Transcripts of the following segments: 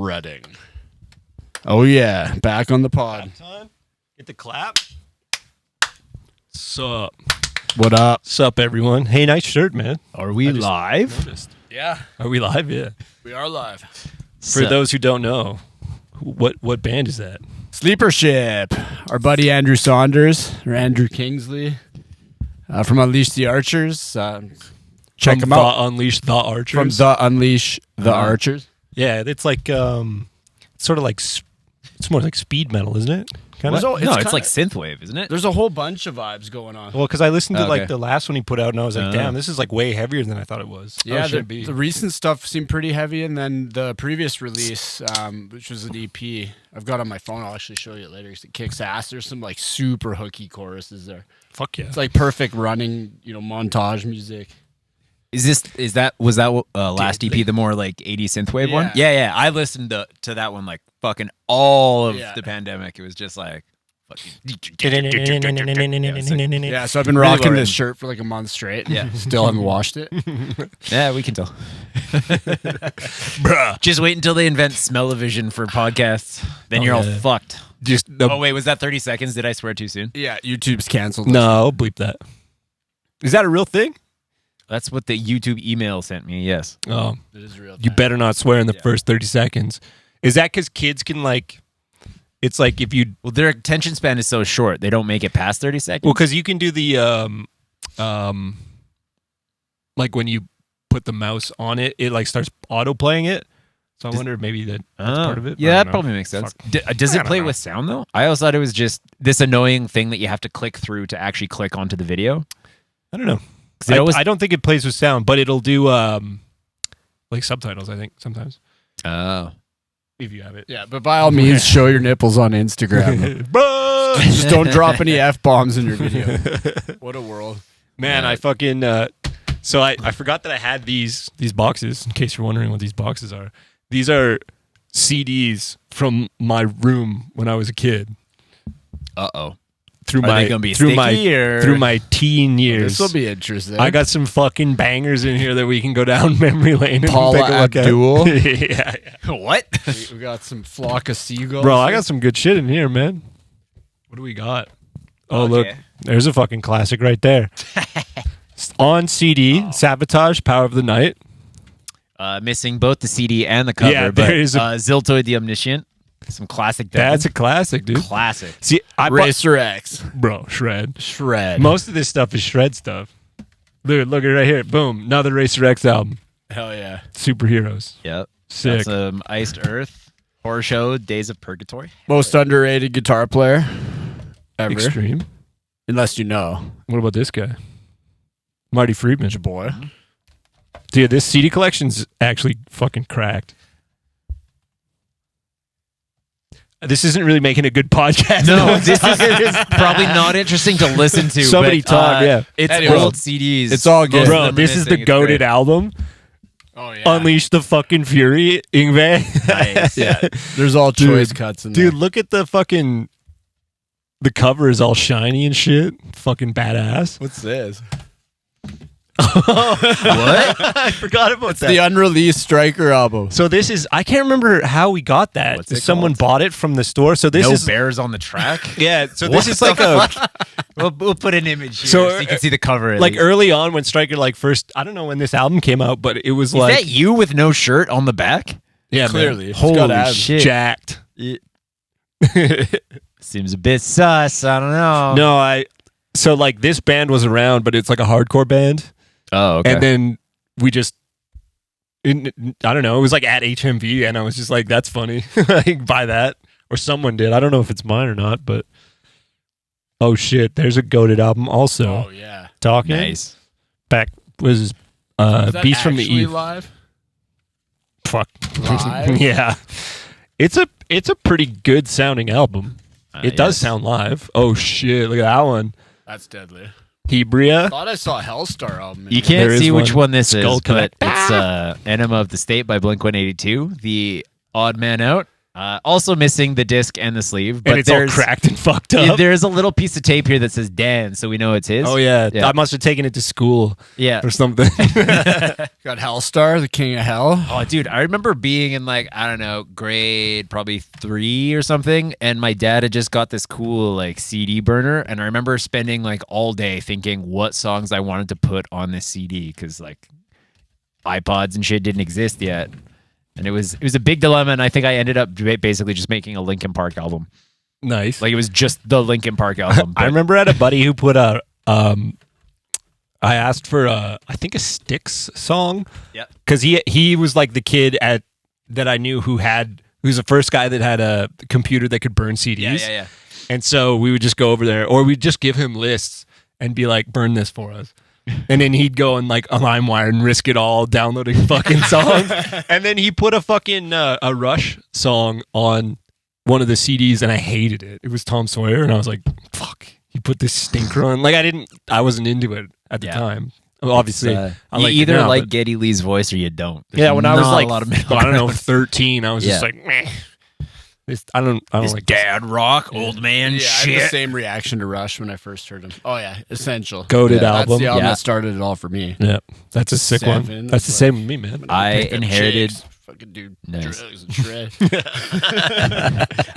shredding. Oh yeah, back on the pod. Time. Get the clap. Sup? What up? Sup, everyone? Hey, nice shirt, man. Are we live? Noticed. Yeah, Are we live? Yeah. we are live. For those who don't know, what band is that? Sleeper Ship. Our buddy Andrew Saunders or Andrew Kingsley from Unleash the Archers. Check From him out. Unleash the Archers. From the Unleash the Archers. Yeah, it's like sort of like it's more like speed metal, isn't it? Kind of. No, it's kinda- like synthwave, isn't it? There's a whole bunch of vibes going on. Well, because I listened to like Okay. the last one he put out, and I was like, damn, this is like way heavier than I thought it was. Yeah, Should be. the recent stuff seemed pretty heavy, and then the previous release, which was an EP, I've got on my phone. I'll actually show you it later. 'Cause it kicks ass. There's some like super hooky choruses there. Fuck yeah. It's like perfect running, montage music. Was that last EP the more like 80s synthwave one? Yeah. Yeah. I listened to that one like fucking all of Yeah. the pandemic. It was just like fucking. Yeah, so I've been Really rocking well this written. shirt for like a month straight. Yeah. Still haven't washed it. Yeah, we can tell. Bruh. Just wait until they invent smell-o-vision for podcasts. Then you're all yeah. fucked. Just Oh wait, was that 30 seconds? Did I swear too soon? Yeah, YouTube's canceled. no, bleep that. Is that a real thing? That's what the YouTube email sent me. Yes. Oh, It is real. you better not swear in the Yeah. first 30 seconds. Is that because kids can like? It's like if you Well, their attention span is so short, they don't make it past 30 seconds. well, because you can do the like when you put the mouse on it, it like starts auto playing it. So I wonder if maybe that's part of it. I Yeah, don't that know. probably makes sense. Fuck. Does I it don't play know. with sound though? I always thought it was just this annoying thing that you have to click through to actually click onto the video. I don't know. 'Cause it always- I don't think it plays with sound, but it'll do like subtitles. I think sometimes Oh, if you have it. Yeah, but by all means, show your nipples on Instagram. Bruh! Just don't drop any F-bombs in your video. What a world. Man, I fucking so I forgot that I had these boxes. In case you're wondering what these boxes are, these are CDs from my room when I was a kid. uh-oh. Through Are my they gonna be through my sticky, or- through my teen years. This will be interesting. I got some fucking bangers in here that we can go down memory lane and Paula take a look Abdul. at. yeah. What? we got some flock of seagulls. Bro, I got some good shit in here, man. What do we got? Oh, look. Okay. There's a fucking classic right there. On CD, Sabotage, Power of the Night. Missing both the CD and the cover. Yeah, but, there is a- Ziltoid the Omniscient. Some classic. That's a classic, dude. classic. See, I bought, Racer X. bro, shred. Shred. Most of this stuff is shred stuff. Dude, look at it right here. Boom. Another Racer X album. Hell yeah. Superheroes. Yep. Sick. That's Iced Earth, Horror Show, Days of Purgatory. Most underrated guitar player ever. Extreme. Unless you know. What about this guy? Marty Friedman. Your boy. Dude, this CD collection's actually fucking cracked. This isn't really making a good podcast. No, this is probably not interesting to listen to. Somebody but, talk, yeah. It's Anyway, old CDs. it's all good. Most of Bro, them this are is the missing. It's goated great. album. Oh yeah. Unleash the fucking Fury, Yngwie. Nice. Yeah. There's all Dude, choice cuts in Dude, there. look at the fucking... The cover is all shiny and shit. Fucking badass. What's this? What? I forgot about It's the unreleased Striker album. So this is... I can't remember how we got that. What's it Someone called? bought it from the store. So this No is... bears on the track. Yeah, so What this is the like a... fuck? We'll put an image here So, so, you can see the cover. at Like least. early on when Stryker like first... I don't know when this album came out, but it was Is like... that you with no shirt on the back? Yeah, man. Clearly. It's Holy got abs. shit. Jacked. Seems a bit sus. I don't know. No, so like this band was around, but it's like a hardcore band, Oh, okay. and then we just, I don't know, it was like at HMV, and I was just like, that's funny, like buy that, or someone did. I don't know if it's mine or not, but oh shit, there's a goated album also. Oh yeah. Talking nice. back was Is that Beast from the actually Eve. live? Fuck, Live? yeah, it's a pretty good sounding album. It does Yes. sound live. Oh shit, look at that one. That's deadly. Hebrea. Thought I saw a Hellstar album. in You here. There can't is see which one. one this Skull is, but Connect. it's Enema of the State by Blink-182, the Odd Man Out. Also missing the disc and the sleeve, but And it's all cracked and fucked up. There's a little piece of tape here that says Dan, so we know it's his. Oh yeah. I must have taken it to school Yeah. or something. Got Hellstar, the king of hell. Oh, dude, I remember being in like, I don't know, grade probably 3 or something, and my dad had just got this cool like CD burner, and I remember spending like all day thinking what songs I wanted to put on this CD because like iPods and shit didn't exist yet. And it was a big dilemma, and I think I ended up basically just making a Linkin Park album. Nice. Like it was just the Linkin Park album. I remember I had a buddy who put a I asked for I think a Styx song. Yeah. Cuz he was like the kid that I knew who's the first guy that had a computer that could burn CDs. Yeah. And so we would just go over there, or we'd just give him lists and be like, burn this for us. And then he'd go and like a LimeWire and risk it all downloading fucking songs. And then he put a fucking a Rush song on one of the CDs and I hated it. It was Tom Sawyer and I was like, fuck, he put this stinker on. Like I wasn't into it at the time. Well, obviously, I you like either it now, like but- Geddy Lee's voice or you don't. There's yeah, when I was not like, a lot of middle I don't know, ground. 13, I was just Yeah. like, meh. I don't Is like dad rock, old man Yeah, I had the shit. same reaction to Rush when I first heard him. Oh yeah, Essential. Goated That's album. the album Yeah. that started it all for me. Yeah, that's a sick one. Seven, That's the like- same with me, man. I Picked up inherited chicks, fucking dude, Nice. drugs and shred.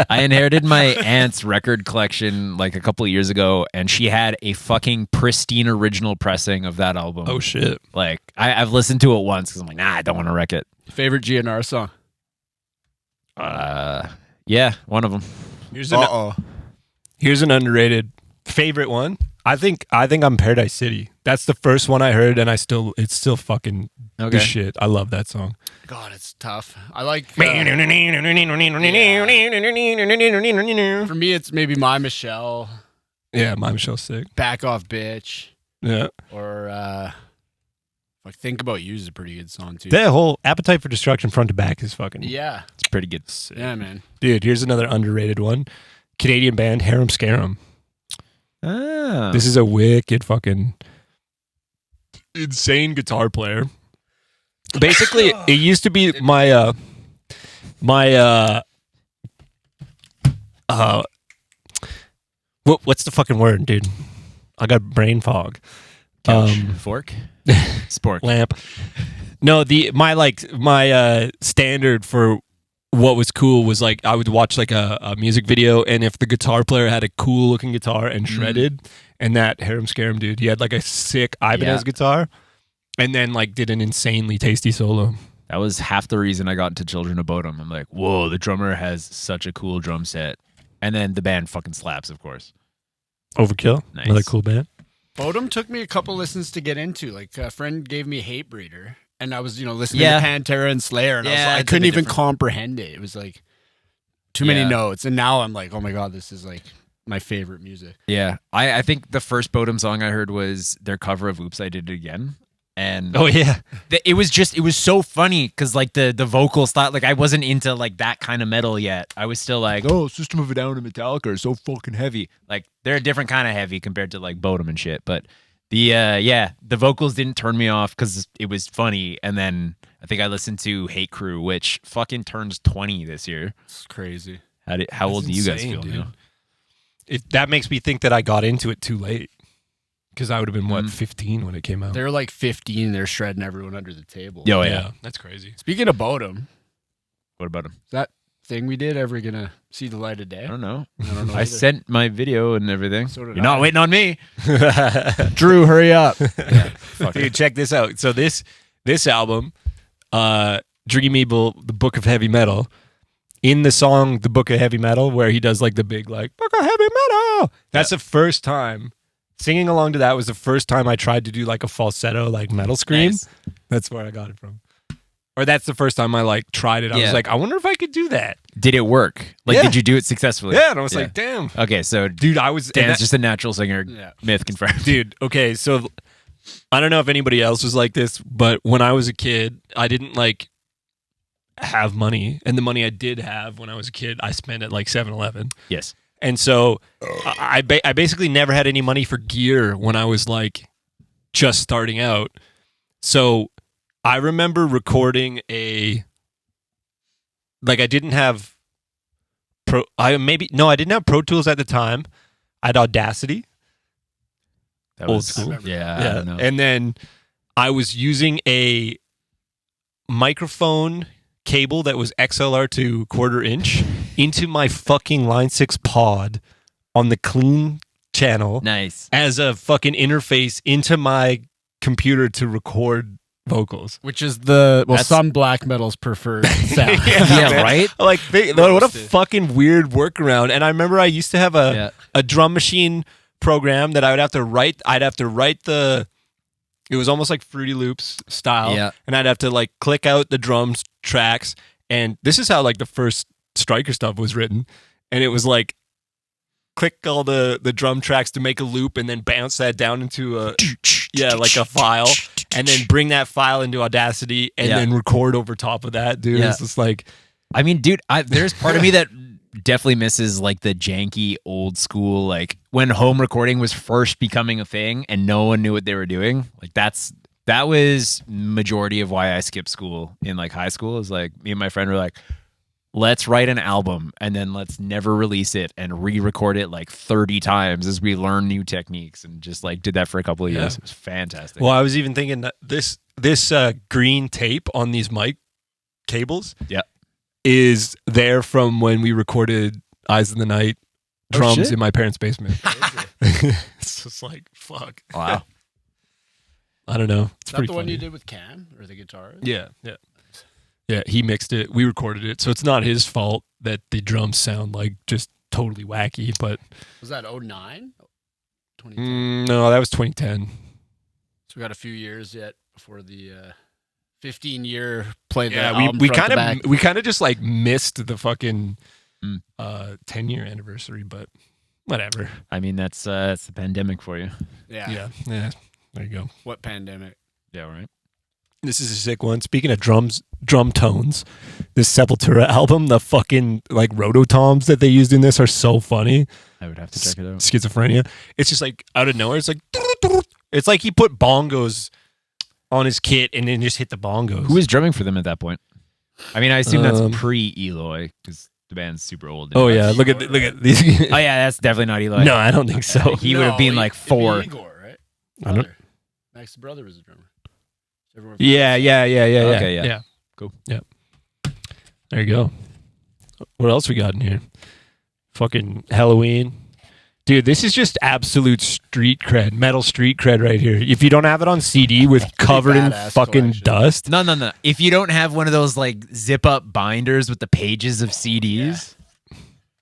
I inherited my aunt's record collection like a couple of years ago, and she had a fucking pristine original pressing of that album. Oh shit. Like I've listened to it once because I'm like, nah, I don't want to wreck it. Favorite GNR song? Yeah, one of them. Here's an underrated favorite one. I think I'm Paradise City. That's the first one I heard, and it's still fucking the shit. I love that song. God, it's tough. I like. Yeah. For me, it's maybe My Michelle, My Michelle's sick. Back Off Bitch, Yeah, or like Think About You is a pretty good song too. that whole Appetite for Destruction front to back is fucking Yeah, It's pretty good. yeah, man. dude. Here's another underrated one. Canadian band Harem Scarum. Ah. This is a wicked fucking insane guitar player. Basically, it used to be what's the fucking word, dude? I got brain fog. Couch. Fork? Spork. Lamp. No, my standard for what was cool was like I would watch like a music video, and if the guitar player had a cool looking guitar and shredded, and that Harem Scarum dude, he had like a sick Ibanez guitar, and then like did an insanely tasty solo. That was half the reason I got into Children of Bodom. I'm like, whoa, the drummer has such a cool drum set. And then the band fucking slaps, of course. Overkill, Nice. another cool band. Bodom took me a couple listens to get into. Like a friend gave me Hate Breeder, and I was listening Yeah. to Pantera and Slayer, and Yeah, I it's a couldn't bit even different. comprehend it. It was like too many Yeah. notes, and now I'm like, oh my god, this is like my favorite music. Yeah. I think the first Bodom song I heard was their cover of Oops, I Did It Again. And Oh yeah, it was so funny because like the vocal style, like I wasn't into like that kind of metal yet. I was still like, oh, System of a Down and Metallica are so fucking heavy. Like they're a different kind of heavy compared to like Bodom and shit. But the vocals didn't turn me off because it was funny. And then I think I listened to Hate Crew, which fucking turns 20 this year. It's crazy. How old do you guys insane, feel? dude. You know? that makes me think that I got into it too late because I would have been 15 when it came out. They're like 15. They're shredding everyone under the table. Oh, yeah. That's crazy. Speaking of Bodom, What about him? is that thing we did ever gonna see the light of day? I don't know. I don't know. I either. sent my video and everything. So did You're not I. waiting on me. Drew, hurry up. Dude, check this out. So this album, Dream Evil, the Book of Heavy Metal, in the song The Book of Heavy Metal, where he does like the big like Book of Heavy Metal. That's the first time singing along to that was the first time I tried to do like a falsetto like metal scream. Nice. That's where I got it from. Or that's the first time I like tried it. I Yeah. was like, I wonder if I could do that. Did it work? Like, Yeah. did you do it successfully? Yeah, and I was Yeah. like, damn. Okay, so Dude, I was and Dan's that- just a natural singer. Yeah. Myth confirmed. Dude, okay, so I don't know if anybody else was like this, but when I was a kid, I didn't like have money, and the money I did have when I was a kid, I spent at like 7-Eleven. Yes. And so I basically never had any money for gear when I was like just starting out. So I remember recording I didn't have I didn't have Pro Tools at the time. I had Audacity. That Old was school. Yeah, I don't know. And then I was using a microphone cable that was XLR to 1/4 inch into my fucking Line 6 pod on the clean channel Nice. as a fucking interface into my computer to record vocals. Which is That's- some black metal's preferred sound. Yeah, man. right? Like, what a Roasted. fucking weird workaround. And I remember I used to have a drum machine program that I would have to write. I'd have to write it was almost like Fruity Loops style. Yeah. And I'd have to like click out the drums tracks. And this is how like the first Striker stuff was written. And it was like, click all the drum tracks to make a loop and then bounce that down into like a file, and then bring that file into Audacity and then record over top of that, dude. Yeah. It's just like, I mean, dude, there's part of me that definitely misses like the janky old school, like when home recording was first becoming a thing and no one knew what they were doing. Like that was majority of why I skipped school in like high school. Is like me and my friend were like, let's write an album and then let's never release it and re-record it like 30 times as we learn new techniques, and just like did that for a couple of years. Yeah. It was fantastic. well, I was even thinking that this green tape on these mic cables is there from when we recorded Eyes of the Night drums shit. in my parents' basement. It's just like, fuck. Wow. I don't know. It's Is that pretty the one funny. you did with Cam or the guitar? Yeah. Yeah, he mixed it. We recorded it. So it's not his fault that the drums sound like just totally wacky, but Was that 09? 2010. no, that was 2010. So we got a few years yet before the 15-year play. the Yeah, album we front to kind back. of just like missed the fucking 10-year anniversary, but whatever. I mean, that's the pandemic for you. Yeah. Yeah. There you go. What pandemic? Yeah, right. This is a sick one. Speaking of drum tones, this Sepultura album, the fucking like rototoms that they used in this are so funny. I would have to check it out. Schizophrenia. It's just like out of nowhere. It's like he put bongos on his kit and then just hit the bongos. Who was drumming for them at that point? I mean, I assume that's Um, pre-Eloy because the band's super old. Oh yeah, look at these. Oh yeah, that's definitely not Eloy. No, I don't think so. He would have been like it'd be 4. Igor, right? I don't- Brother. Max's brother was a drummer. Everyone- Yeah. Okay, yeah. Cool. Yeah. There you go. What else we got in here? Fucking Halloween. Dude, this is just absolute street cred, metal street cred right here. If you don't have it on CD with covered in badass fucking collection. dust. No. If you don't have one of those like zip up binders with the pages of CDs,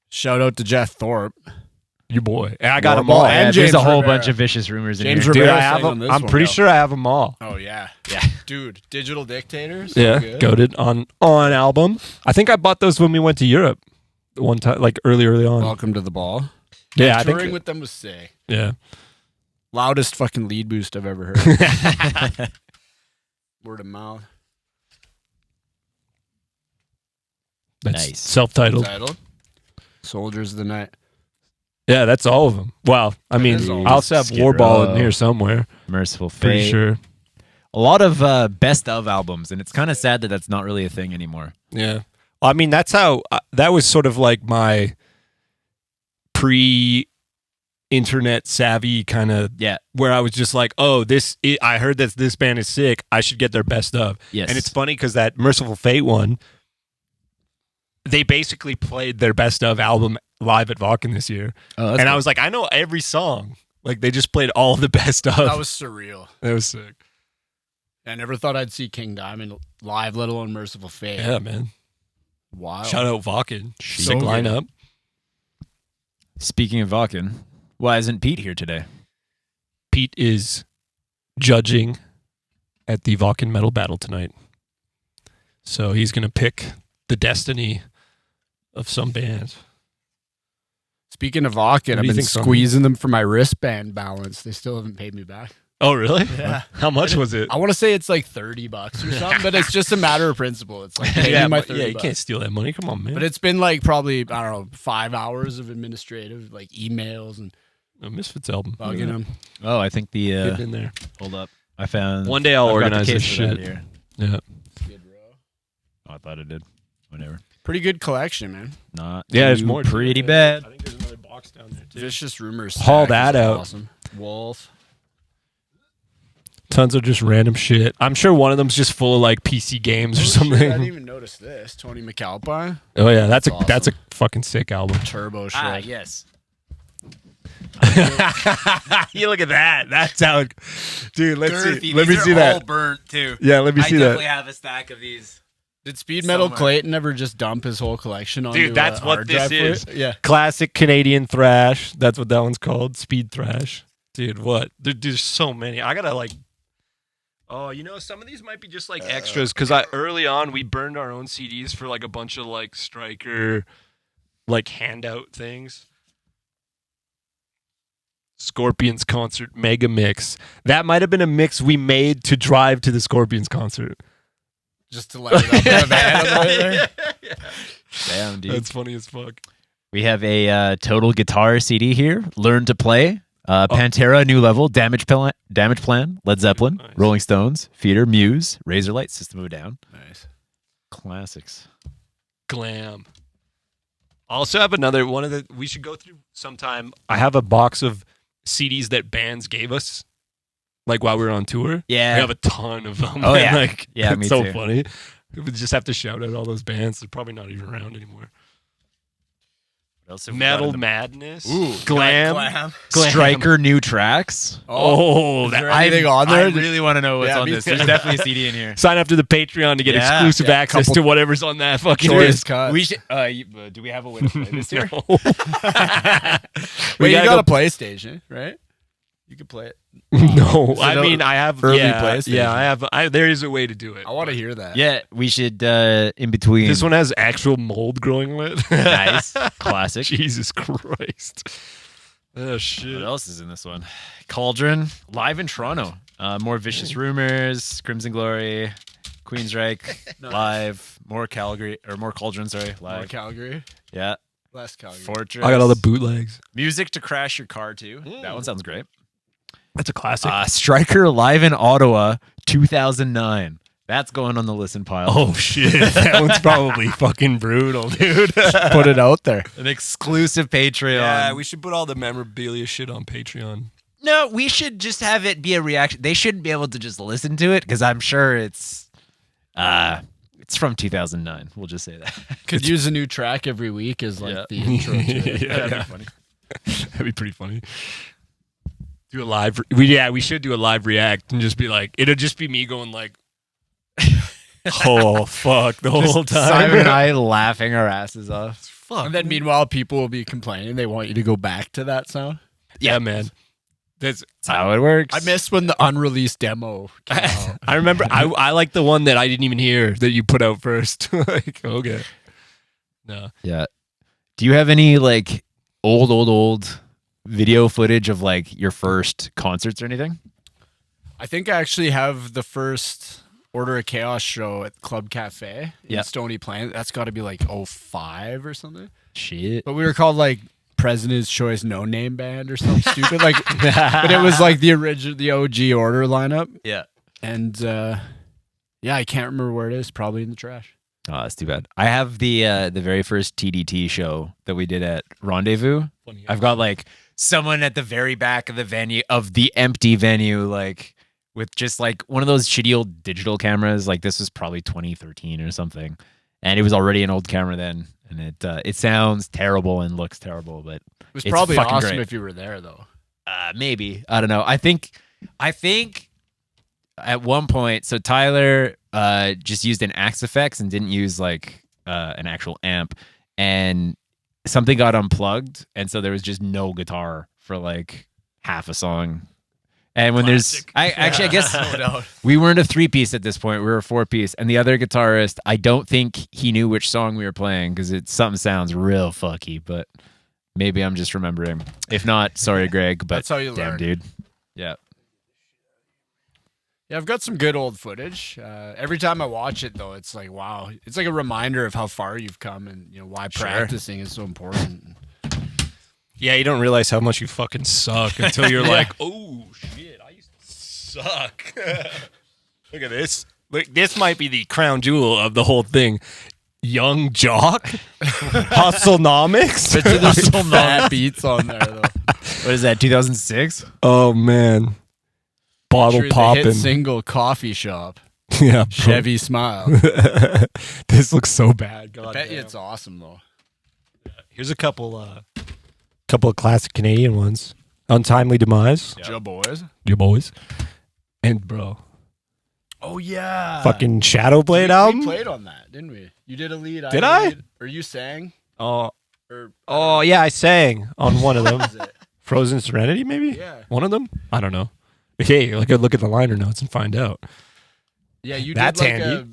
Shout out to Jeff Thorpe. Your boy. I got Your them all. boy. And there's James a whole Rivera. bunch of vicious rumors in James here. Dude, Rivera I have sang on them. this I'm one, pretty though. sure I have them all. Oh yeah. Yeah. Dude, Digital Dictators. Yeah, So good. goated on album. I think I bought those when we went to Europe one time, like early on. Welcome to the Ball. Yeah, I Touring think. with them was sick. Yeah, Loudest fucking lead boost I've ever heard. Word of mouth. that's Nice. self-titled. Title. Soldiers of the Night. Yeah, that's all of them. Wow. I mean, is all. I also have Skid Warball in Row. here somewhere. Merciful Fate. Pretty sure. A lot of best of albums, and it's kind of sad that that's not really a thing anymore. Yeah. I mean, that's how that was sort of like my pre-internet savvy kind of Yeah. where I was just like, oh, I heard that this band is sick. I should get their best of. Yes. And it's funny because that Merciful Fate one, they basically played their best of album live at Vaughan this year. Oh, And I was like, I know every song. Like they just played all the best of. That was surreal. That was sick. I never thought I'd see King Diamond live, let alone Merciful Fate. Yeah, man. Wow. Shout out Vaughan. So Sick good. lineup. Speaking of Vaughan, why isn't Pete here today? Pete is judging at the Vaughan Metal Battle tonight. So he's going to pick the destiny of some band. Speaking of Vaughan, What do I've you been think, Sonny? squeezing them for my wristband balance. They still haven't paid me back. Oh, really? Yeah. How much was it? I want to say it's like $30 or something, but it's just a matter of principle. It's like pay me my but- $30. you can't steal that money. Come on, man. But it's been like probably, I don't know, 5 hours of administrative, like emails and a Misfits album. bugging them. Oh, I think the Getting in there. hold up. I found One day I'll I've got the organize this case for that shit. here. Yeah. Oh, I thought it did. Whatever. Pretty good collection, man. Not Yeah, there's too more. pretty bad. I think there's another box down there too. Vicious Rumors. Haul stack that is out. Awesome. Wolf. Tons of just random shit. I'm sure one of them's just full of like PC games or Oh, shit, something. I didn't even notice this. Tony McAlpine. Oh yeah, that's That's a fucking sick album. Turbo shit. Yes. You look at that. That's how. Dude, let's Girthy. Let me These see are that. all burnt too. Yeah, let me see that. have a stack of these. Did Speed Metal Somewhere. Clayton ever just dump his whole collection on? Dude, that's what this is. Yeah. Classic Canadian thrash. That's what that one's called. Speed thrash. Dude, what? There's so many. I gotta like. Oh, some of these might be just like extras because early on we burned our own CDs for like a bunch of like Striker, like handout things. Scorpions concert mega mix. That might have been a mix we made to drive to the Scorpions concert. Just to light it up in a van on the way there. Damn, dude. That's funny as fuck. We have a Total Guitar CD here. Learn to Play. Pantera, New Level, Damage Plan, Led Zeppelin, Nice. Rolling Stones, Feeder, Muse, Razorlight, System of a Down. Nice. Classics. Glam. I also have another one of the. We should go through sometime. I have a box of CDs that bands gave us, like while we were on tour. Yeah. We have a ton of them. Oh, yeah. Like, Yeah, it's me so too. funny. We would just have to shout out all those bands. They're probably not even around anymore. What else have we Metal got in Madness. Ooh, Glam. Glam. the- Striker new tracks. Oh, is that, there anything on there? I really want to know what's Yeah, on me this. too. There's definitely a CD in here. sign up to the Patreon to get Yeah. exclusive Yeah, access couple to whatever's on that fucking choice list. cuts. We should. Do we have a way to play this here? No. Wait, you gotta got go- a PlayStation, right? You could play it. No, So I no mean I have early yeah, PlayStation. yeah, I have. There is a way to do it. I want to hear that. Yeah, we should. In between. This one has actual mold growing on it. Nice. Classic. Jesus Christ. Oh What shit. else is in this one? Cauldron, live in Toronto. More Vicious Rumors, Crimson Glory, Queensryche, Nice. live. More Calgary or more Cauldron. Sorry, More live. Calgary. Yeah, Less Calgary. Fortress. I got all the bootlegs. Music to Crash Your Car too. That one sounds great. That's a classic. Striker live in Ottawa, 2009. That's going on the listen pile. Oh shit. That one's probably fucking brutal, dude. Put it out there. An exclusive Patreon. Yeah, we should put all the memorabilia shit on Patreon. No, we should just have it be a reaction. They shouldn't be able to just listen to it because I'm sure it's from 2009. We'll just say that. Could use a new track every week as like Yeah. the intro to it. Yeah, That'd yeah. be funny. That'd be pretty funny. Do a live. We should do a live react and just be like, it'll just be me going like, oh fuck, the whole time. Simon and I laughing our asses off. Fuck. And then meanwhile, people will be complaining. They want you to go back to that sound. Yeah, man. That's. That's how it works. I missed when the unreleased demo came out. I remember. I like the one that I didn't even hear that you put out first. Like, okay. No. Yeah. Do you have any like old video footage of like your first concerts or anything? I think I actually have the first Order of Chaos show at Club Cafe in Yeah. Stony Plain. That's got to be like 05 or something. Shit. But we were called like President's Choice No Name Band or something stupid. Like, but it was like the original, the OG Order lineup. Yeah. And yeah, I can't remember where it is. Probably in the trash. Oh, that's too bad. I have the very first TDT show that we did at Rendezvous. Funny. I've got like someone at the very back of the venue, of the empty venue, like with just like one of those shitty old digital cameras. Like this was probably 2013 or something, and it was already an old camera then, and it sounds terrible and looks terrible, but It was It's probably fucking awesome great. if you were there though. maybe I don't know. I think at one point, so Tyler just used an Axe Effects and didn't use like an actual amp, and something got unplugged, and so there was just no guitar for like half a song. And when Classic. I guess we weren't a 3-piece at this point. We were a 4-piece, and the other guitarist, I don't think he knew which song we were playing because something sounds real fucky, but maybe I'm just remembering. If not, sorry, Greg, but That's how you damn, learn. dude. Yeah. Yeah, I've got some good old footage. Every time I watch it, though, it's like, wow. It's like a reminder of how far you've come and why Sure. practicing is so important. Yeah, you don't realize how much you fucking suck until you're Yeah. like, oh shit, I used to suck. Look at this. Look, this might be the crown jewel of the whole thing. Young Jock, Hustlenomics. Bet you there's some fat beats on there though. What is that? 2006? Oh man, bottle Sure, the hit popping. single Coffee Shop. Yeah, bro. Chevy Smile. This looks so bad. God I bet you damn. it's awesome though. Here's a couple of classic Canadian ones. Untimely Demise, Joe Boys. your boys, and bro, Oh yeah. fucking Shadow Blade we album. played on that, didn't we? You did a lead. Did did a I? lead, or you sang? Oh, Or yeah, I sang on one of them. what was it? Frozen Serenity, maybe. Yeah. One of them. I don't know. Hey, look at the liner notes and find out. Yeah, you That's did like handy.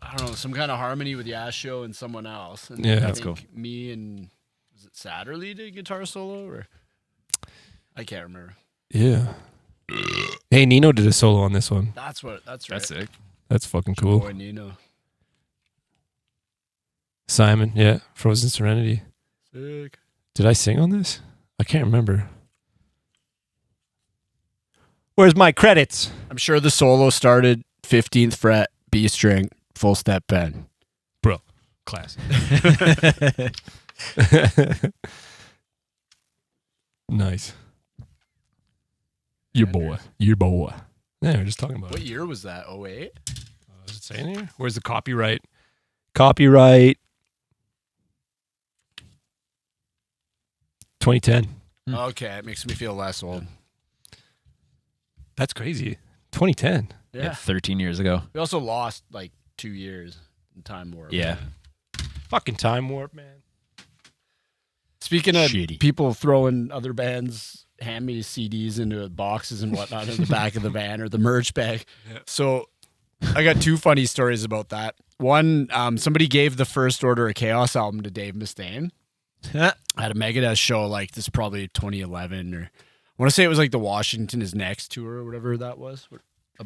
I don't know, some kind of harmony with Yasho and someone else. And Yeah. I That's think me and was it Satterley did guitar solo or I can't remember. Yeah. Hey, Nino did a solo on this one. That's right. That's sick. That's fucking cool. Boy Nino. Simon, yeah, Frozen Serenity. Sick. Did I sing on this? I can't remember. Where's my credits? I'm sure the solo started 15th fret, B string, full step bend. Bro, class. Nice. Your boy. Your boy. Yeah, we're just talking about What it. year was that? 08? Does it say in here? Where's the copyright? Copyright 2010. Okay, it makes me feel less old. That's crazy. 2010. Yeah. 13 years ago. We also lost like 2 years in Time Warp. Yeah. Fucking Time Warp, man. Speaking of Shitty. people throwing other bands' hand-me CDs into boxes and whatnot in the back of the van or the merch bag. Yeah. So I got two funny stories about that. One, somebody gave the First Order of Chaos album to Dave Mustaine at a Megadeth show, like this is probably 2011 or I want to say it was like the Washington is Next tour or whatever that was.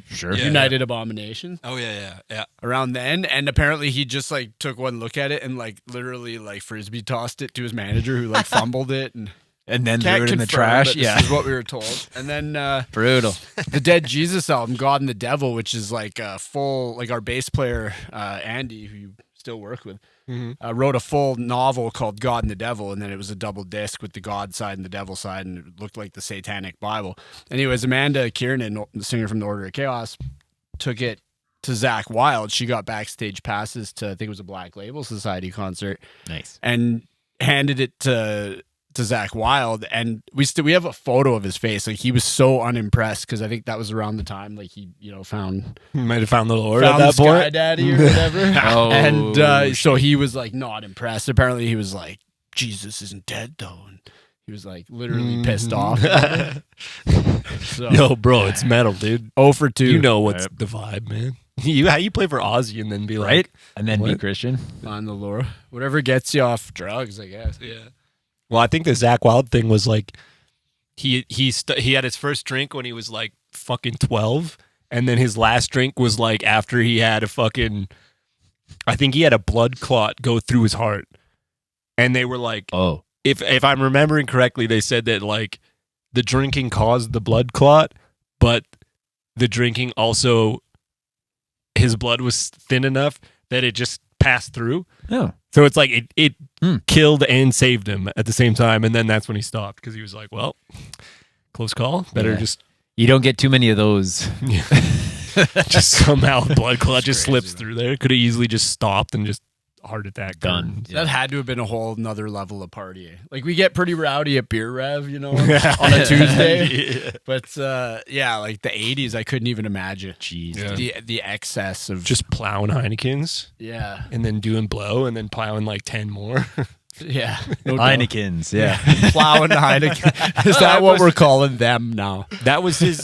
Sure. Yeah. United Abominations. Oh, yeah. Around then, and apparently he just like took one look at it and like literally like frisbee tossed it to his manager who like fumbled it and And then can't threw it in the confirm, trash. but Yeah. this is what we were told. And then Brutal. the Dead Jesus album, God and the Devil, which is like a full like our bass player Andy, who you still work with, wrote a full novel called God and the Devil, and then it was a double disc with the God side and the Devil side, and it looked like the Satanic Bible. Anyways, Amanda Kiernan, the singer from the Order of Chaos, took it to Zach Wilde. She got backstage passes to I think it was a Black Label Society concert, Nice. and handed it to Zach Wilde, and we have a photo of his face. Like he was so unimpressed because I think that was around the time like he found You might have found the Lord found at the that Sky point. Daddy or whatever. Oh, And so he was like not impressed. Apparently he was like, Jesus isn't dead though, and he was like literally pissed off about it. So, Yo, bro, it's metal, dude. 0 for 2 You know what's the vibe, man. How you play for Ozzy and then be like, Right? And then be what? Christian. on the lore, whatever gets you off drugs, I guess. Yeah. Well, I think the Zach Wilde thing was like he had his first drink when he was like fucking 12, and then his last drink was like after he had I think he had a blood clot go through his heart, and they were like, Oh. if I'm remembering correctly, they said that like the drinking caused the blood clot, but the drinking also his blood was thin enough that it just passed through. Oh. So it's like it Hmm. killed and saved him at the same time, and then that's when he stopped because he was like, "Well, close call. Better Yeah. just You don't get too many of those. just somehow blood clot just Crazy, slips through there. Could have easily just stopped and just heart attack Done. gone. That had to have been a whole nother level of partying. Like we get pretty rowdy at Beer Rev, on a Tuesday. Yeah. But yeah, like the 80s, I couldn't even imagine. Jeez. Yeah. The excess of Just plowing Heinekens yeah, and then doing blow and then plowing like 10 more. yeah. No doubt. Heinekens. Yeah. Plowing Heineken. Is that what we're calling them now? That was his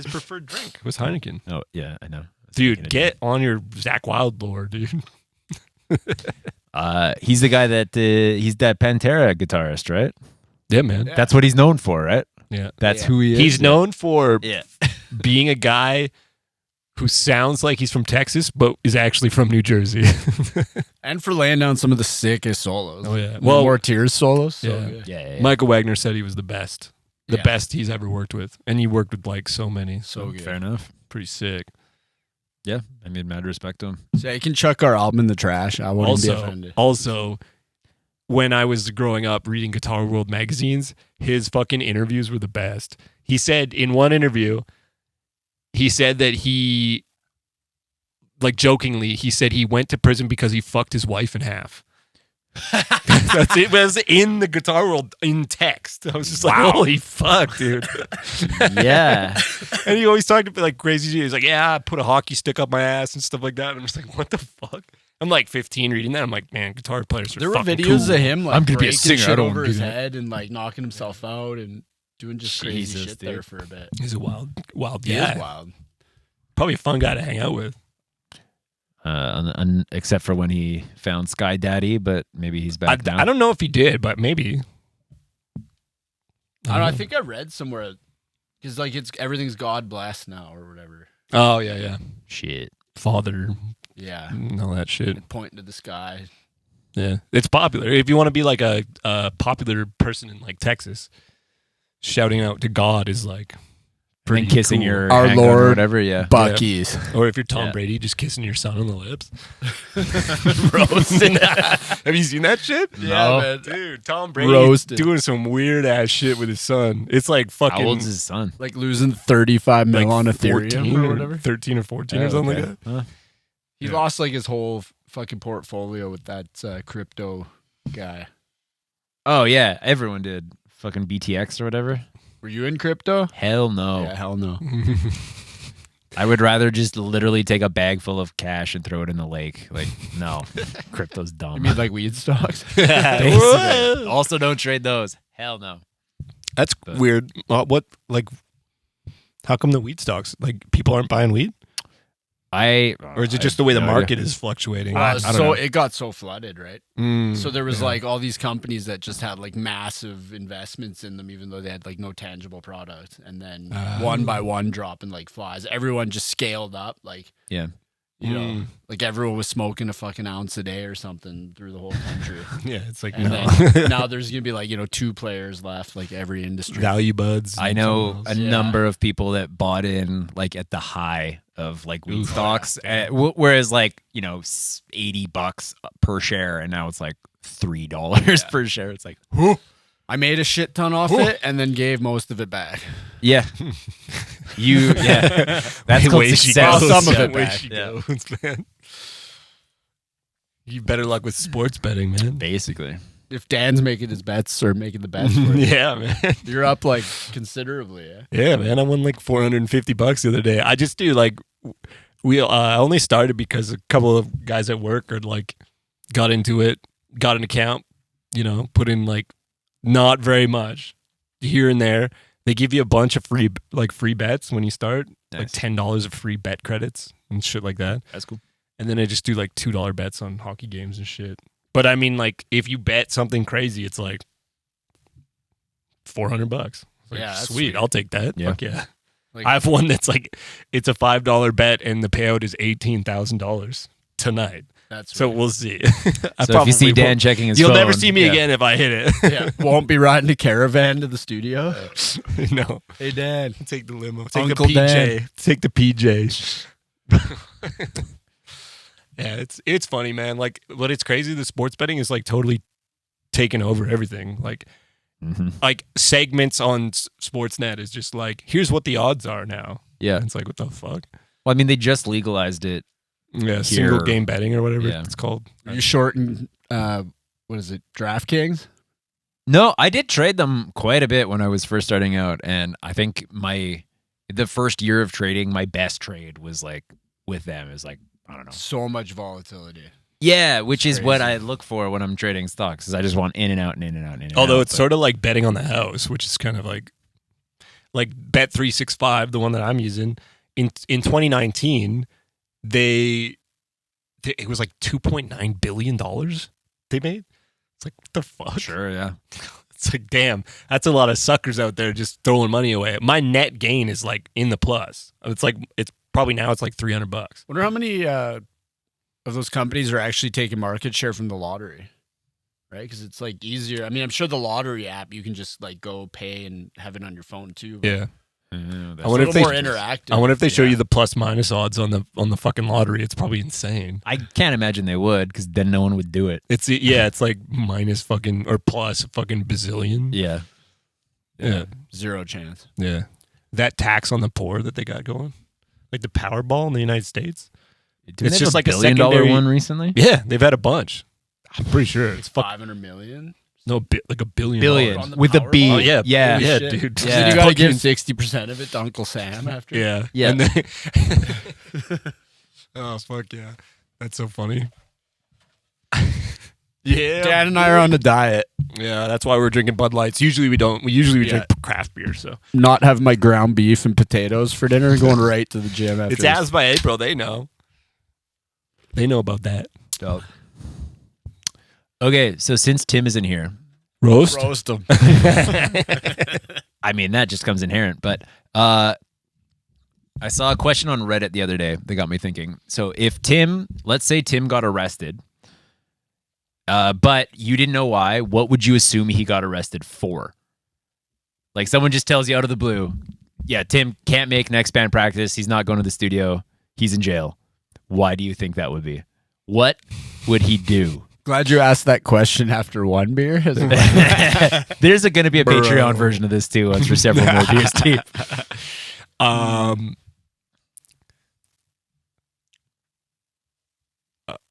preferred drink was Heineken. Oh, yeah, I know. Dude, get on your Zach Wilde lore, dude. He's the guy that he's that Pantera guitarist, right? Yeah, man. Yeah. That's what he's known for, right? Yeah. That's Yeah. who he is. He's known for Yeah. being a guy who sounds like he's from Texas, but is actually from New Jersey. And for laying down some of the sickest solos. Oh, yeah. Well, Well- more Tears solos. So Yeah. good. Yeah. Michael Wagner said he was the best. The Yeah. best he's ever worked with. And he worked with like so many. So good. Fair enough. Pretty sick. Yeah, I mean, mad respect to him. So you can chuck our album in the trash. I wouldn't be offended. Also, when I was growing up reading Guitar World magazines, his fucking interviews were the best. He said in one interview, he said that he, like jokingly, he said he went to prison because he fucked his wife in half. That's it. Was in the Guitar World in text. I was just like, holy fuck, dude. Yeah. And he always talked about like crazy shit. He's like, yeah, I put a hockey stick up my ass and stuff like that. And I'm just like, what the fuck? I'm like 15 reading that. I'm like, man, guitar players are There were fucking videos cool. of him like I'm gonna be a breaking singer. I shit don't over wanna his do that. head and like knocking himself out and doing just crazy Jesus, shit dude. there for a bit. He's a wild He guy. is wild. Probably a fun guy to hang out with. Except for when he found Sky Daddy, but maybe he's back down. I don't know if he did, but maybe. I don't know. I think I read somewhere because like everything's God bless now or whatever. Oh, yeah. Shit. Father, Yeah, and all that shit. pointing to the sky. Yeah. It's popular. If you want to be like a popular person in like Texas, shouting out to God is like And then pretty kissing cool. your Our handgun or Lord whatever, yeah. Bucky's. Or if you're Tom Yeah. Brady, just kissing your son on the lips. Roasted. Have you seen that shit? Yeah, man. Dude, Tom Brady Roasted. doing some weird ass shit with his son. It's like fucking How old's his son? Like losing 35 mil like on Ethereum 14 or whatever. 13 or 14 or Oh, something okay. like that. He Yeah. lost like his whole fucking portfolio with that crypto guy. Oh, yeah. Everyone did. Fucking BTX or whatever. Were you in crypto? Hell no. Yeah, hell no. I would rather just literally take a bag full of cash and throw it in the lake. Like, no. Crypto's dumb. You mean like weed stocks? Basically. Also, don't trade those. Hell no. That's But- weird. What, like, how come the weed stocks, like, people aren't buying weed? Or is it just the way the market is fluctuating? I don't know. It got so flooded, right? Mm, So there was yeah. like all these companies that just had like massive investments in them, even though they had like no tangible product. And then one by one dropping like flies. Everyone just scaled up, like, Yeah. you know, Mm. like everyone was smoking a fucking ounce a day or something through the whole country. Yeah, it's like, And no. then now there's gonna be like, 2 players left, like every industry. Value buds. I and know something a else. Yeah. number of people that bought in like at the high of like weed Oof. stocks, whereas like $80 per share, and now it's like $3 per share. It's like, I made a shit ton off it and then gave most of it back. yeah, that's called Way she success. goes. Some of Yeah, it way back. she Yeah. goes, man. You better luck with sports betting, man. Basically, If Dan's making his bets or making the bets for it, Yeah, man. you're up like considerably. Yeah. Yeah, man. I won like $450 the other day. I just do like we only started because a couple of guys at work are like got into it, got an account, put in like not very much here and there. They give you a bunch of free bets when you start, like Nice. $10 of free bet credits and shit like that. that's cool. And then I just do like $2 bets on hockey games and shit. But I mean, like if you bet something crazy, it's like $400. Like, Yeah, that's sweet. sweet. I'll take that. Yeah. Fuck yeah. Like, I have one that's like it's a $5 bet and the payout is $18,000 tonight. that's So right. we'll see. I So if you see probably Dan won't- checking his you'll phone, never see me yeah. again if I hit it. yeah, won't be riding a caravan to the studio. No, Hey, Dan. take the limo. Take Uncle the PJ. Dan. Take the PJ. Yeah, it's funny, man. Like, but it's crazy. The sports betting is like totally taken over everything. Like segments on Sportsnet is just like, here's what the odds are now. Yeah. And it's like, what the fuck? Well, I mean, they just legalized it. Yeah, single game betting or whatever Yeah. it's called. Are you shorting, what is it, DraftKings? No, I did trade them quite a bit when I was first starting out, and I think the first year of trading, my best trade was like with them. Is like, I don't know. So much volatility. Yeah, which is what Crazy. I look for when I'm trading stocks. Is I just want in and out and in and out and in and Although out, it's sort of like betting on the house, which is kind of like Bet365, the one that I'm using. In 2019, it was like $2.9 billion they made. It's like, what the fuck? sure, yeah. It's like, damn, that's a lot of suckers out there just throwing money away. My net gain is like in the plus. It's probably now it's like $300. Wonder how many of those companies are actually taking market share from the lottery, right? Because it's like easier. I mean, I'm sure the lottery app, you can just like go pay and have it on your phone too. Yeah. I It's wonder a if little they more interactive. I wonder if they show you the plus minus odds on the fucking lottery. It's probably insane. I can't imagine they would, because then no one would do it. It's like minus fucking or plus fucking bazillion. Yeah. Yeah. Zero chance. Yeah. That tax on the poor that they got going. Like the Powerball in the United States. Didn't It's they just have like a $1 billion secondary one recently. Yeah, they've had a bunch. I'm pretty sure it's 500 million. no like $1 billion. Billion On the with a Powerball? B. Oh yeah, Yeah. yeah, Shit. dude. Yeah. Then you gotta give Fucking- 60% of it to Uncle Sam after. Yeah, Yeah. And then, oh fuck yeah, that's so funny. Yeah, Dan and I are on a diet. yeah. That's why we're drinking Bud Lights. Usually we don't. We usually Yeah. drink craft beer. So Not have my ground beef and potatoes for dinner and going right to the gym after. it's as by April. They know. They know about that. Dope. Okay, so since Tim isn't here, Roast. roast them. I mean, that just comes inherent. But I saw a question on Reddit the other day that got me thinking. So if let's say Tim got arrested, but you didn't know why, what would you assume he got arrested for? Like someone just tells you out of the blue, yeah, Tim can't make next band practice. He's not going to the studio. He's in jail. Why do you think that would be? What would he do? Glad you asked that question after one beer. There's going to be a Patreon version of this too once we're several more beers deep.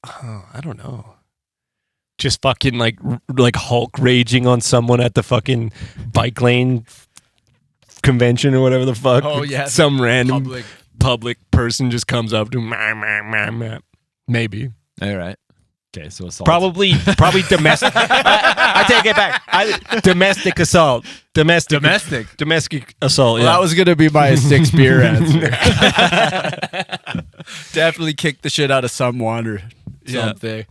I don't know. Just fucking like Hulk raging on someone at the fucking bike lane convention or whatever the fuck. Oh, yeah. Some random Public. public person just comes up to him. Maybe. All right. Okay, so assault. Probably domestic. I take it back. Domestic assault. Domestic assault. Well, Yeah. that was gonna be my 6 beer answer. Definitely kick the shit out of someone or Yeah. something.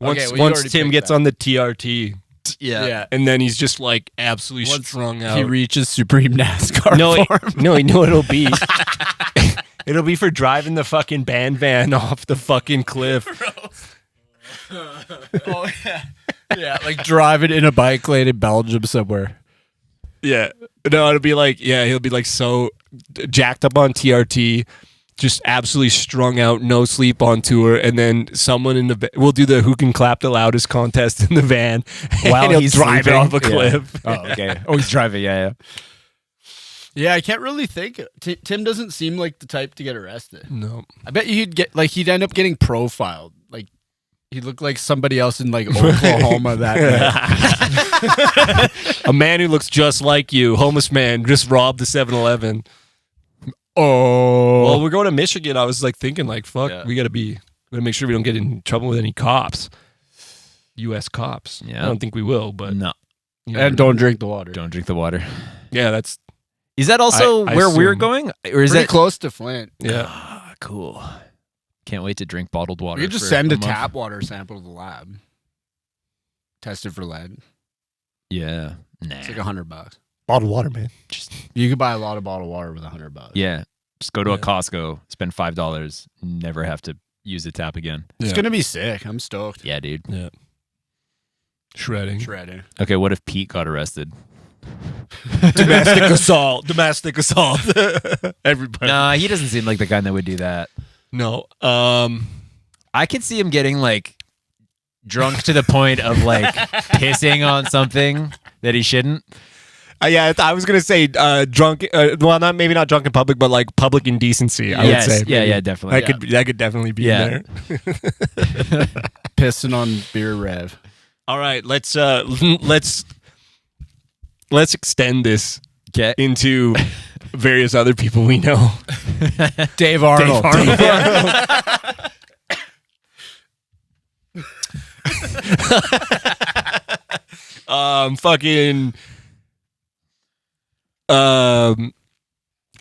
once Okay, well, you once already Tim picked gets that. on the TRT, Yeah. and then he's just like absolutely Once strung out. He reaches Supreme NASCAR No, form. no, you know what it'll be. It'll be for driving the fucking band van off the fucking cliff. Oh yeah. Yeah, like driving in a bike lane in Belgium somewhere. Yeah. No, it'll be like, yeah, he'll be like so jacked up on TRT, just absolutely strung out, no sleep on tour, and then someone in the we'll do the who can clap the loudest contest in the van While and he'll he's drive it sleeping? off a Yeah. cliff. Oh, okay. Oh, he's driving. Yeah. Yeah, I can't really think. Tim doesn't seem like the type to get arrested. No. I bet he'd end up getting profiled. Like he'd look like somebody else in like Oklahoma that night. A man who looks just like you, homeless man, just robbed the 7-Eleven. Oh, Well, we're going to Michigan. I was like thinking, like, fuck, Yeah. we gotta make sure we don't get in trouble with any cops. U.S. cops. Yeah. I don't think we will, but No, you know, and don't drink the water. don't drink the water. yeah, that's Is that also I where we're assume. going, or is Pretty that close to Flint. yeah. Ah, cool? Can't wait to drink bottled water. You could just for send a month. tap water sample to the lab. Test it for lead. Yeah, nah. It's like $100. Bottled water, man. You could buy a lot of bottled water with $100. Yeah, just go to a Yeah. Costco, spend $5, never have to use the tap again. It's gonna be sick. I'm stoked. Yeah, dude. Yeah. Shredding. Shredding. Okay, what if Pete got arrested? Domestic assault. Domestic assault. Everybody. Nah, he doesn't seem like the guy that would do that. No. I could see him getting like drunk to the point of like pissing on something that he shouldn't. Yeah, I was gonna say drunk. Well, maybe not drunk in public, but like public indecency. I Yes, would say. yeah, maybe. yeah, definitely. That could definitely be Yeah. in there. Pissing on beer rev. All right, let's extend this Okay. into various other people we know. Dave Arnold. Fucking.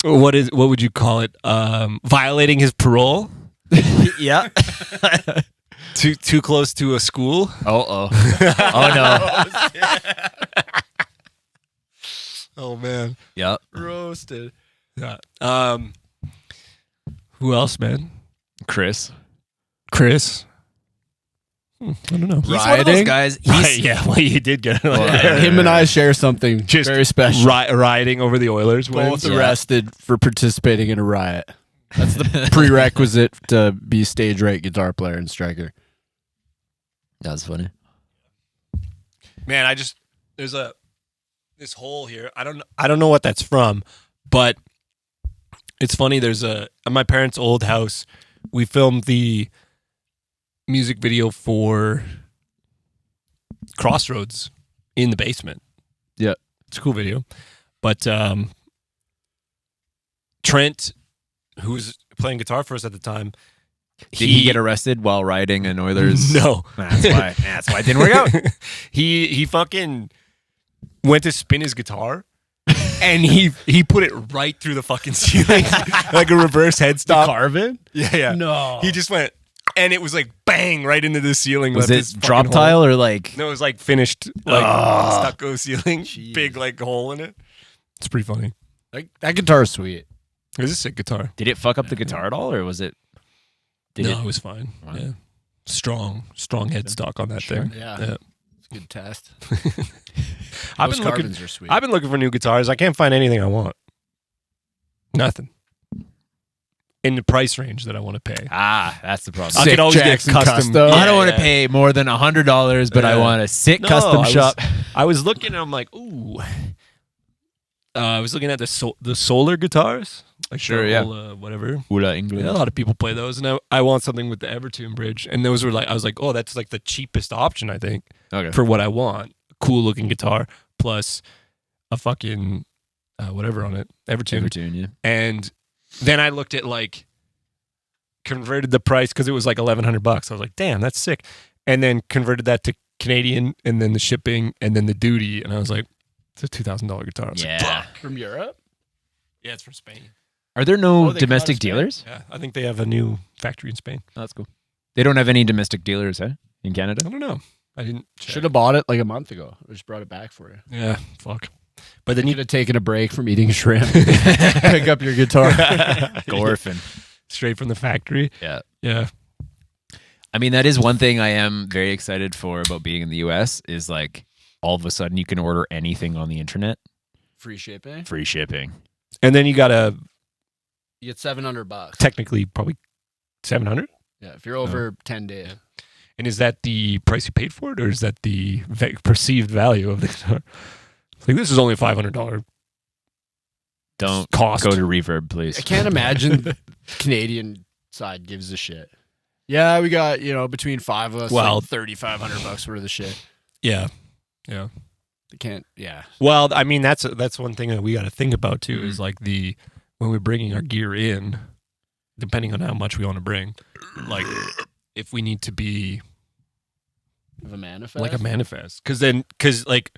What would you call it? Violating his parole. Yeah. Too close to a school. Oh no. Oh man. Yep. Roasted. Yeah. Who else, man? Chris. Chris. I don't know. He's one of those Rioting? guys. Right, yeah, well, he did get it. Yeah, him and I share something Just very special. rioting over the Oilers. Both wins. arrested for participating in a riot. That's the prerequisite to be stage right guitar player and striker. That was funny. Man, there's this hole here. I don't know what that's from, but it's funny. There's at my parents' old house. We filmed the music video for Crossroads in the basement. Yeah, it's a cool video. But Trent, who was playing guitar for us at the time, Did he get arrested while riding an Oilers? No, That's why. That's why it didn't work out. he fucking went to spin his guitar. And he put it right through the fucking ceiling, like a reverse headstop. carve it? Yeah. No. He just went, and it was like bang right into the ceiling. Was left it this drop fucking tile hole. or like? No, it was like finished, like stucco ceiling, Jeez. big like hole in it. It's pretty funny. Like, that guitar is sweet. It was a sick guitar. Did it fuck up the guitar at all, or was it? It was fine. Wow. Yeah, strong headstock on that thing. Yeah. It's a good test. I've Those been looking. carbons are sweet. I've been looking for new guitars. I can't find anything I want. Nothing in the price range that I want to pay. That's the problem. I Sick could always Jackson get custom. custom. I don't want to Yeah. pay more than $100, but I Yeah. want a sick No, custom I was- shop. I was looking and I'm like, ooh. I was looking at the solar guitars. Like Sure, the yeah. whole, whatever. Ula Yeah, England. a lot of people play those, and I want something with the Evertune bridge. And those were like, I was like, oh, that's like the cheapest option, I think, Okay. for what I want. Cool looking guitar plus a fucking whatever on it, Evertune. Evertune, yeah. And then I looked at like converted the price because it was like $1,100. I was like, damn, that's sick. And then converted that to Canadian, and then the shipping, and then the duty, and I was like, it's a $2,000 guitar. I was like, Yeah. fuck. From Europe? Yeah, it's from Spain. Are there no Oh, they come out domestic of Spain? dealers? Yeah, I think they have a new factory in Spain. Oh, that's cool. They don't have any domestic dealers, eh? In I Canada? don't know. I didn't check. Should have bought it like a month ago. I just brought it back for you. Yeah, fuck. But then You you could have taken a break from eating shrimp. Pick up your guitar. Go orphan. straight from the factory. Yeah. Yeah. I mean, that is one thing I am very excited for about being in the US is like all of a sudden you can order anything on the internet. Free shipping. Free shipping. And then you got to You get $700. technically probably 700. Yeah, if you're over 10 days. And is that the price you paid for it, or is that the perceived value of the guitar? Like, this is only $500 Don't cost. go to Reverb, please. I can't imagine the Canadian side gives a shit. Yeah, we got, between five of us, Well- like $3,500 worth of shit. Yeah. Yeah. They can't, yeah. Well, I mean, that's one thing that we got to think about too, is like when we're bringing our gear in, depending on how much we want to bring, like if we need to be Of a manifest. like a manifest, because like,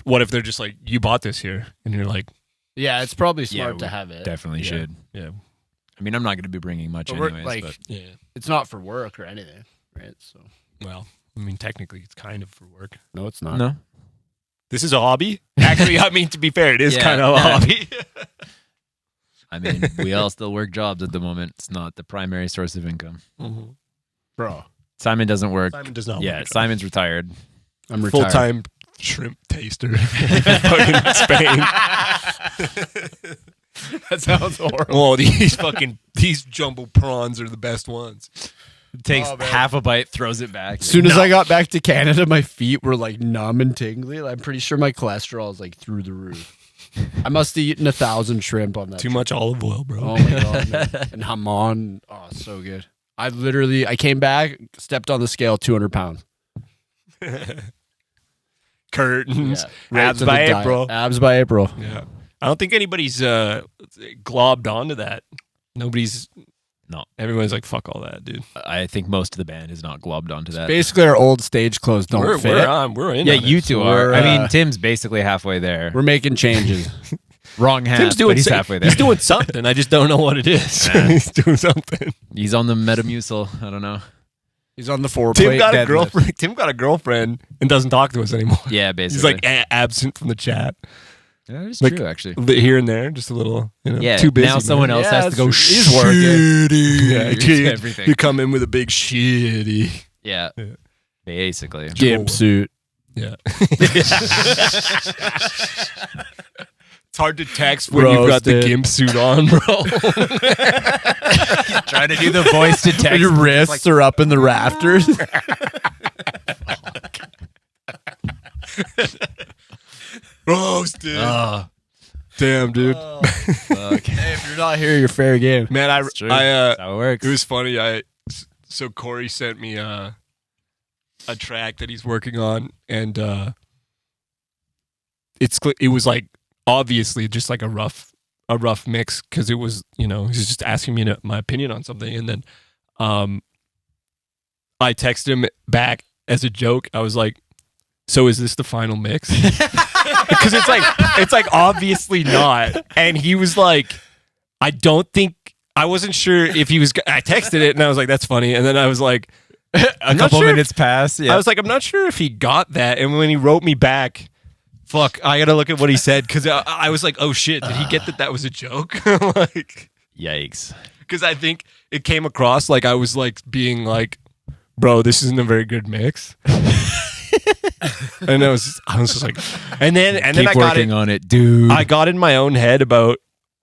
what if they're just like, you bought this here, and you're like, Yeah, it's probably Yeah, smart we to have it. Definitely Yeah. should. yeah, I mean, I'm not going to be bringing much But we're, anyways. like, but yeah. It's not for work or anything, right? So Well, I mean, technically, it's kind of for work. no, it's not. no. This is a hobby. Actually, I mean, to be fair, it is Yeah. kind of a hobby. I mean, we all still work jobs at the moment. It's not the primary source of income. Bro, Simon doesn't work. Simon does not. Yeah, work. Simon's retired. I'm retired. Full time shrimp taster in fucking Spain. That sounds horrible. Oh, these jumbo prawns are the best ones. Takes Oh, man. half a bite, throws it back. As soon as I got back to Canada, my feet were like numb and tingly. I'm pretty sure my cholesterol is like through the roof. I must have eaten 1,000 shrimp on that. Too much olive oil, bro. Oh my god, man. And hamon. Oh, so good. I came back, stepped on the scale, 200 pounds. Curtains, Right abs to the by diet. April. Abs by April. Yeah, I don't think anybody's globbed onto that. Nobody's. No. Everyone's like, fuck all that, dude. I think most of the band is not globbed onto that. Basically, our old stage clothes don't We're fit. we're in. Yeah, on you it. two We're, are. I mean, Tim's basically halfway there. We're making changes. Wrong half, Tim's doing. but he's halfway there. He's doing something. I just don't know what it is. Yeah. He's doing something. He's on the Metamucil. I don't know. He's on the four-plate Tim got a deadlift. girlfriend. Tim got a girlfriend and doesn't talk to us anymore. Yeah, He's basically. like absent from the chat. Yeah, it's like- true, actually. Here and there, just a little. Yeah, too busy. now someone man. else Yeah, has to go. it's- he's working. Yeah, It's everything. You come in with a big shitty. Yeah. Basically. Gimp suit. Yeah. It's hard to text when you've got the Roasted. gimp suit on, bro. Trying to do the voice to text. Your wrists are up in the rafters. Roasted. Damn, dude. Hey, if you're not here, you're fair game. Man, That's how it works. it was funny. So Corey sent me a track that he's working on, and it was like obviously just like a rough mix because it was, you know, he's just asking me my opinion on something, and then I texted him back as a joke. I was like, "So is this the final mix?" Because it's like obviously not, and he was like, "I don't think." I wasn't sure if he was. I texted it and I was like, "That's funny," and then I was like, A couple minutes pass. Yeah. I was like, I'm not sure if he got that. And when he wrote me back, fuck, I gotta look at what he said because I was like, oh shit, did he get that was a joke? Like, yikes. because I think it came across like I was like being like, bro, this isn't a very good mix. And I was just like, and then I Keep got working on it, dude. I got in my own head about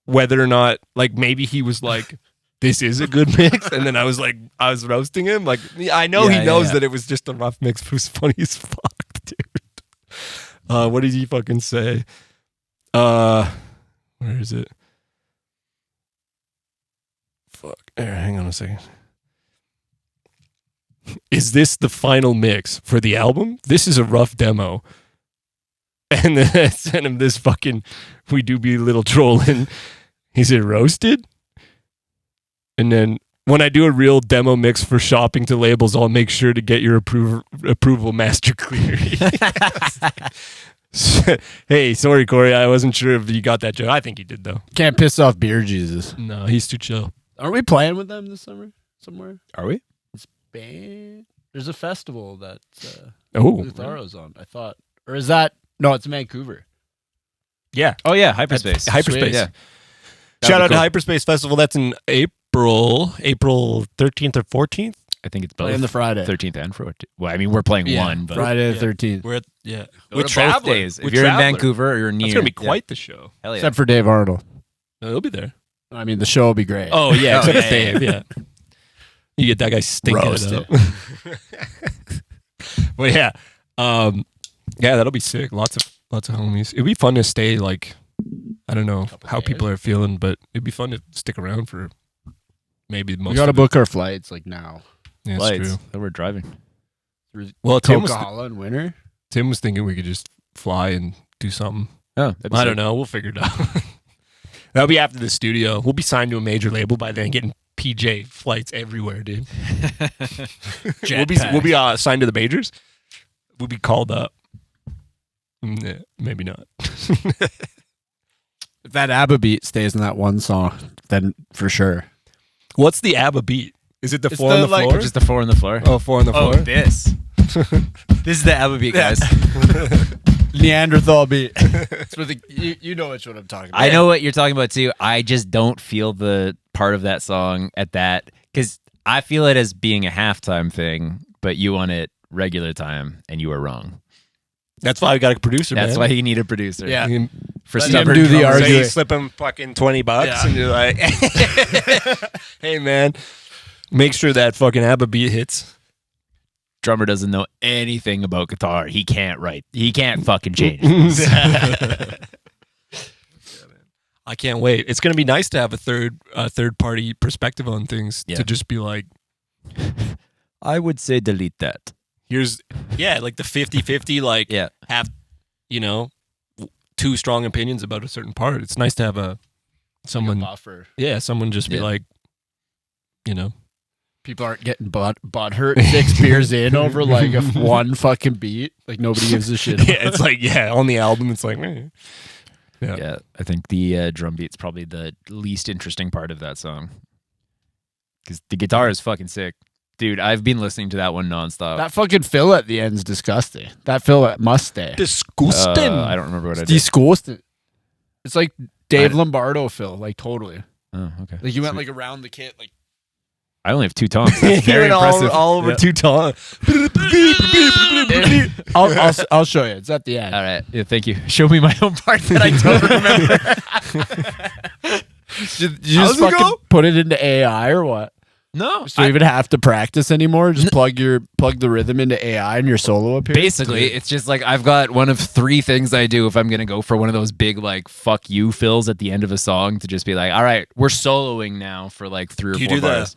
whether or not, like, maybe he was like, this is a good mix, and then I was roasting him. Like, I know he knows that it was just a rough mix, but it was funny as fuck, dude. What did he fucking say? Where is it? Fuck. Hang on a second. Is this the final mix for the album? This is a rough demo. And then I sent him this fucking "We Do Be Little Trolling." He said, roasted? And then, when I do a real demo mix for shopping to labels, I'll make sure to get your approval master clear. Hey, sorry, Corey. I wasn't sure if you got that joke. I think he did, though. Can't piss off Beer Jesus. No, he's too chill. Aren't we playing with them this summer somewhere? Are we? There's a festival that Oh, Lutharo's on, I thought. Or is that... No, it's Vancouver. yeah. Oh yeah, Hyperspace. Hyperspace. Yeah. Shout out cool. to Hyperspace Festival. That's in April 13th or 14th. I think it's both. Playing the Friday. 13th and 14th. Well, I mean, we're playing one, but Friday the 13th. We're at, yeah. Go to both days. If you're in Vancouver or you're near, It's going to be quite the show. Hell yeah. Except for Dave Arnold. No, he'll be there. I mean, the show will be great. Oh, yeah. Oh, Except yeah, Dave, yeah. You get that guy stinking Roasted. it up. But yeah. Yeah, that'll be sick. Lots of homies. It'd be fun to stay, like, I don't know how people are feeling, but it'd be fun to stick around for maybe most We got to of it. book our flights, like, now. Yeah, it's Lights. true. That we're driving. Well, Tim was winter. thinking we could just fly and do something. Oh, I don't know. We'll figure it out. That'll be after the studio. We'll be signed to a major label by then, getting PJ flights everywhere, dude. We'll be signed to the majors. We'll be called up. Nah, maybe not. If that ABBA beat stays in that one song, then for sure. What's the ABBA beat? Is it the It's four on the, the like, floor? Just the 4 on the floor. Oh, 4 on the floor. this. This is the ABBA beat, guys. Neanderthal beat. It's with you know which one I'm talking about. I know what you're talking about too. I just don't feel the part of that song at that because I feel it as being a halftime thing, but you want it regular time, and you are wrong. That's why I got a producer. That's man. why you need a producer. Yeah. You can For Let him stubborn do the drummers. arguing. you slip him fucking $20, Yeah. and you're like, "Hey, man, make sure that fucking ABBA beat hits." Drummer doesn't know anything about guitar. He can't write. He can't fucking change this. I can't wait. It's gonna be nice to have a third party perspective on things. Yeah. To just be like, I would say delete that. here's like the 50-50, like Yeah. have, you know, two strong opinions about a certain part. It's nice to have someone just be Yeah. like, you know, People aren't getting butt hurt 6 beers in over like one fucking beat. Like nobody gives a shit. yeah, it's like, on the album, it's like, eh. Yeah, I think the drum beat's probably the least interesting part of that song. Because the guitar is fucking sick. Dude, I've been listening to that one nonstop. That fucking fill at the end's disgusting. That fill at must stay. disgusting. I don't remember what I It's did. disgusting. It's like Dave Lombardo fill, like totally. Oh, okay. Like you went like around the kit, like I only have 2 toms. That's very impressive. all over Yeah. 2 times. I'll show you. It's at the end. All right. Yeah, thank you. Show me my own part that I don't remember. Did you just fucking put it into AI or what? No. So you even have to practice anymore? Just plug the rhythm into AI and your solo appears? Basically, it's just like I've got one of 3 things I do if I'm going to go for one of those big, like, fuck you fills at the end of a song to just be like, all right, we're soloing now for like 3 or 4 bars.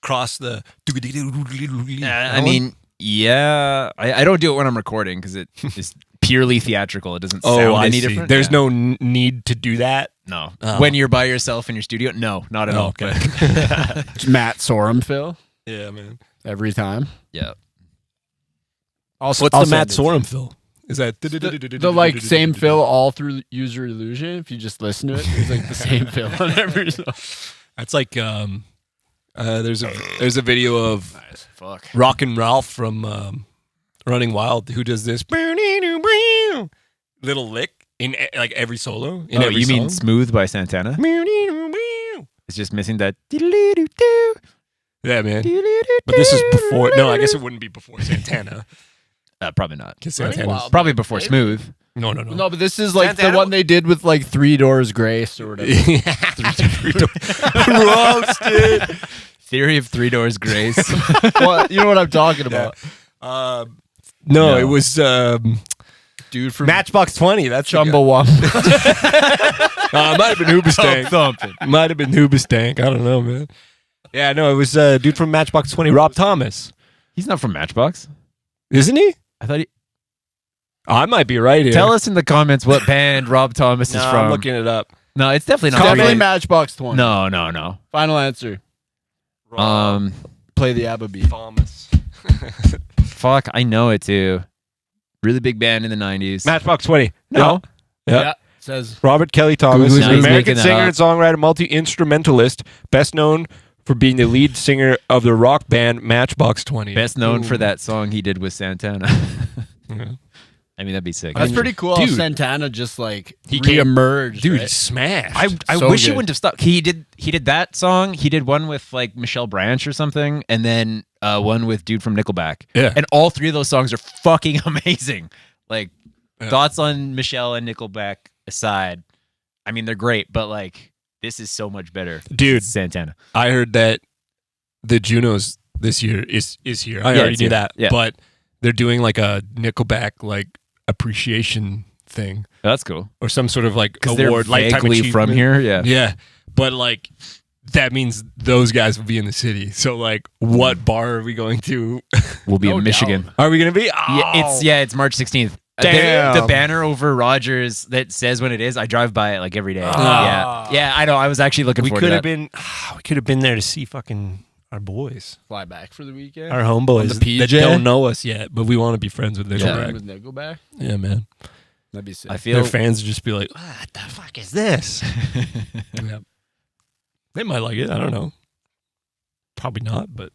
Cross the. I mean, yeah. I don't do it when I'm recording because it is purely theatrical. It doesn't sound any different. There's Yeah. no need to do that. No. Oh. When you're by yourself in your studio? No, not at all. Okay. It's Matt Sorum Phil Yeah, man. every time. Yeah. Also, What's I'll the Matt send it to you. Sorum Phil? Is that The like same fill all through user illusion? If you just listen to it, it's like the same fill on every song. That's like there's a video of Fuck. Rockin' Ralph from Running Wild who does this little lick in like every solo. In every you song. mean Smooth by Santana? It's just missing that. Yeah, man. But this is before. No, I guess it wouldn't be before Santana. Probably not. 'Cause Running Santana's- Wild. Probably before Smooth. No. No, but this is like Santana- the one they did with like 3 Doors Grace or whatever. Roasted. Theory of 3 Doors Grace. Well, you know what I'm talking about. No, it was Dude from Matchbox 20. That's the guy. Chumbawamba. It might have been Hoobastank. Thumping. Might have been Hoobastank. I don't know, man. Yeah, no, it was dude from Matchbox 20, Rob Thomas. He's not from Matchbox. Isn't he? I thought he. I might be right here. Tell us in the comments what band Rob Thomas is No, from. I'm looking it up. No, it's definitely not. Definitely from- Matchbox 20. No. Final answer. Play the ABBA beat. Thomas. Fuck, I know it too. Really big band in the 90s. Matchbox 20. No. Yeah. Yeah. Says Robert Kelly Thomas, Who's an making American that singer up? and songwriter, multi-instrumentalist, best known for being the lead singer of the rock band Matchbox 20. Best known for Ooh. that song he did with Santana. Yeah. I mean, that'd be sick. that's pretty cool. How dude. Santana just like He came- reemerged. Dude, right? smash. I So wish he good. wouldn't have stopped. He did that song. He did one with like Michelle Branch or something, and then one with dude from Nickelback. Yeah. And all 3 of those songs are fucking amazing. Like Yeah. thoughts on Michelle and Nickelback aside, I mean they're great, but like this is so much better. Dude. It's Santana. I heard that the Junos this year is here. I Yeah, already it's knew here. that. Yeah. But they're doing like a Nickelback like appreciation thing That's cool or some sort of like because they're award, lifetime vaguely from achievement. here. Yeah. Yeah. But like that means those guys will be in the city. So like what bar are we going to? We'll be No in Michigan. doubt. Are we going to be? Yeah, it's March 16th. Damn. The banner over Rogers that says when it is, I drive by it like every day. Ah. Yeah, I know. I was actually looking We forward to could that. have been there to see fucking our boys. Fly back for the weekend. Our homeboys On the that PJ? don't know us yet, but we want to be friends with Friend Nickelback. with Nickelback. Yeah, man. That'd be sick. I Their feel fans would just be like, "What the fuck is this?" Yeah. They might like it. I don't know. Probably not, but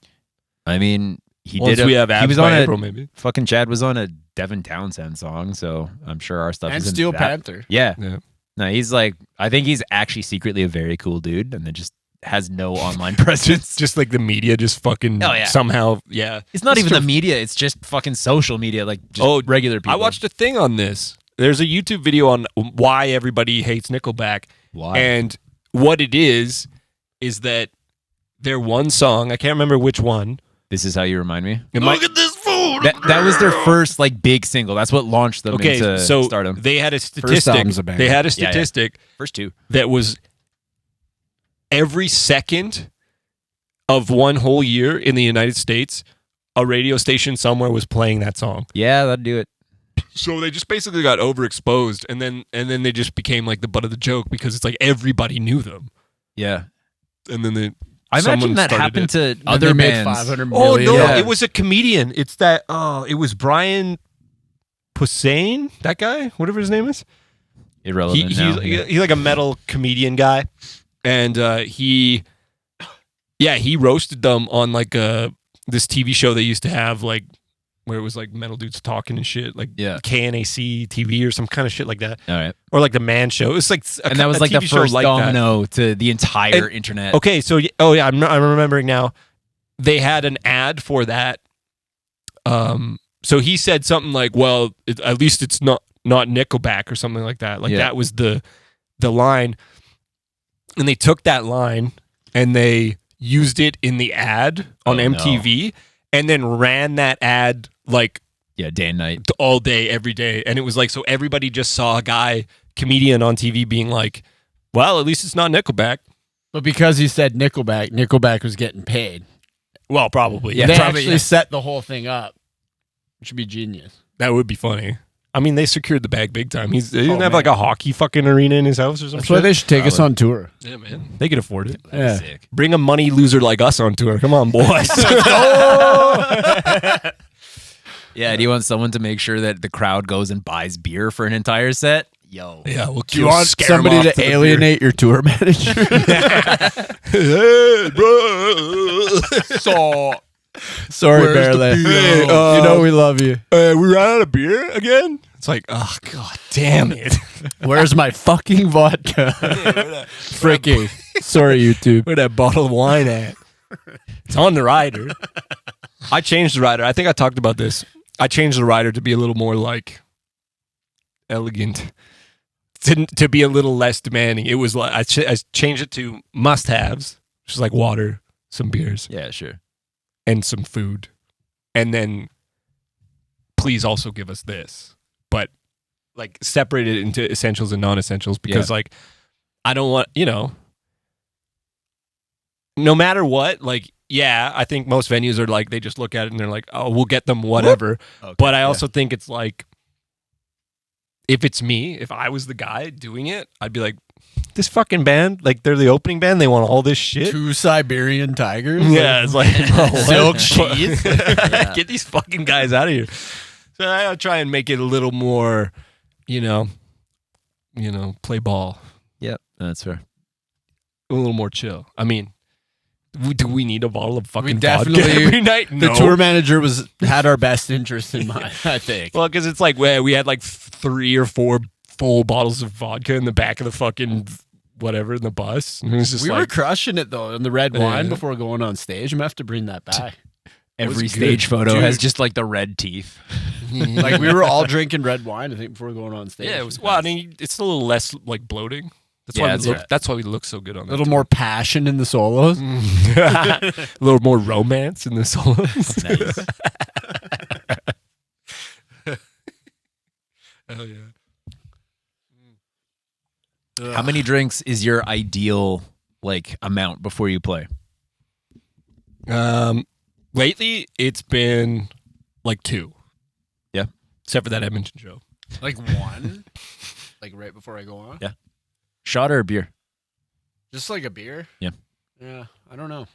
I mean, he once did. we have He abs was by on April, maybe. fucking Chad was on a Devin Townsend song, so I'm sure our stuff and is in Steel that. Panther. Yeah, Yeah. no, he's like. I think he's actually secretly a very cool dude, and then just has no online presence. Just like the media, just fucking Oh, yeah. somehow, yeah. It's not even true. the media; it's just fucking social media, like just regular people. I watched a thing on this. There's a YouTube video on why everybody hates Nickelback. Why? And what it is that their one song, I can't remember which one. This is how you remind me. Look at this fool. That was their first like big single. That's what launched them Okay, into so stardom. they had a album's statistic. a banger. They had a Yeah, yeah. statistic First 2. that was every second of one whole year in the United States, a radio station somewhere was playing that song. Yeah, that'd do it. So they just basically got overexposed, and then they just became like the butt of the joke because it's like everybody knew them, Yeah, and then I imagine someone that started happened it. to And other they made bands. 500 Oh million. no, Yeah. it was a comedian. It's that. Oh, it was Brian Posehn, that guy, whatever his name is. Irrelevant. He's now, yeah. like a metal comedian guy, and he roasted them on like this TV show they used to have, like where it was like metal dudes talking and shit, like Yeah. KNAC TV or some kind of shit like that, All right, or like the Man Show. It was like and that was a like the TV show first like that. domino to the entire internet. Okay, so I'm remembering now. they had an ad for that. So he said something like, well, at least it's not Nickelback or something like that. Like that was the line. And they took that line and they used it in the ad on MTV and then ran that ad like day and night, all day, every day. And it was like, so everybody just saw a comedian on TV being like, well, at least it's not Nickelback. But because he said Nickelback was getting paid. Well, probably. They actually set the whole thing up. Which would be genius. That would be funny. I mean, they secured the bag big time. He didn't have like a hockey fucking arena in his house or something. That's why they should take us on tour. Yeah, man. They could afford it. Yeah. Sick. Bring a money loser like us on tour. Come on, boys. Yeah, do you want someone to make sure that the crowd goes and buys beer for an entire set? Yo. Yeah, we'll Do you want somebody to alienate your tour manager? Hey, bro. So... Sorry, Bearland. You know we love you. We ran out of beer again? It's like, oh, god damn it. Where's my fucking vodka? Fricky. Sorry, YouTube. Where'd that bottle of wine at? It's on the rider. I changed the rider. I think I talked about this. I changed the rider to be a little more like elegant. To be a little less demanding. It was like I changed it to must-haves, which is like water, some beers. Yeah, sure. And some food. And then please also give us this. But like separate it into essentials and non-essentials because like I don't want, no matter what, like, yeah, I think most venues are like, they just look at it and they're like, oh, we'll get them whatever. Okay, but I also think it's like, if it's me, if I was the guy doing it, I'd be like, this fucking band, like they're the opening band, they want all this shit. 2 Siberian tigers? Yeah, it's like, silk cheese. Get these fucking guys out of here. So I'll try and make it a little more, play ball. Yep, that's fair. A little more chill. I mean, do we need a bottle of fucking definitely, vodka every night? No. The tour manager had our best interest in mind, I think. Well, because it's like we had like 3 or 4 full bottles of vodka in the back of the fucking whatever in the bus. And it was just we were crushing it though in the red wine before going on stage. I'm gonna have to bring that back. Every stage photo has just like the red teeth. Like we were all drinking red wine, I think, before going on stage. Yeah, it was. Well, I mean, it's a little less like bloating. That's why we look so good on that. A little more passion in the solos. A little more romance in the solos. Nice. Hell yeah. How many drinks is your ideal like amount before you play? Lately it's been like 2. Yeah. Except for that Edmonton show. Like 1? Like right before I go on? Yeah. Shot or a beer? Just like a beer? Yeah. Yeah. I don't know.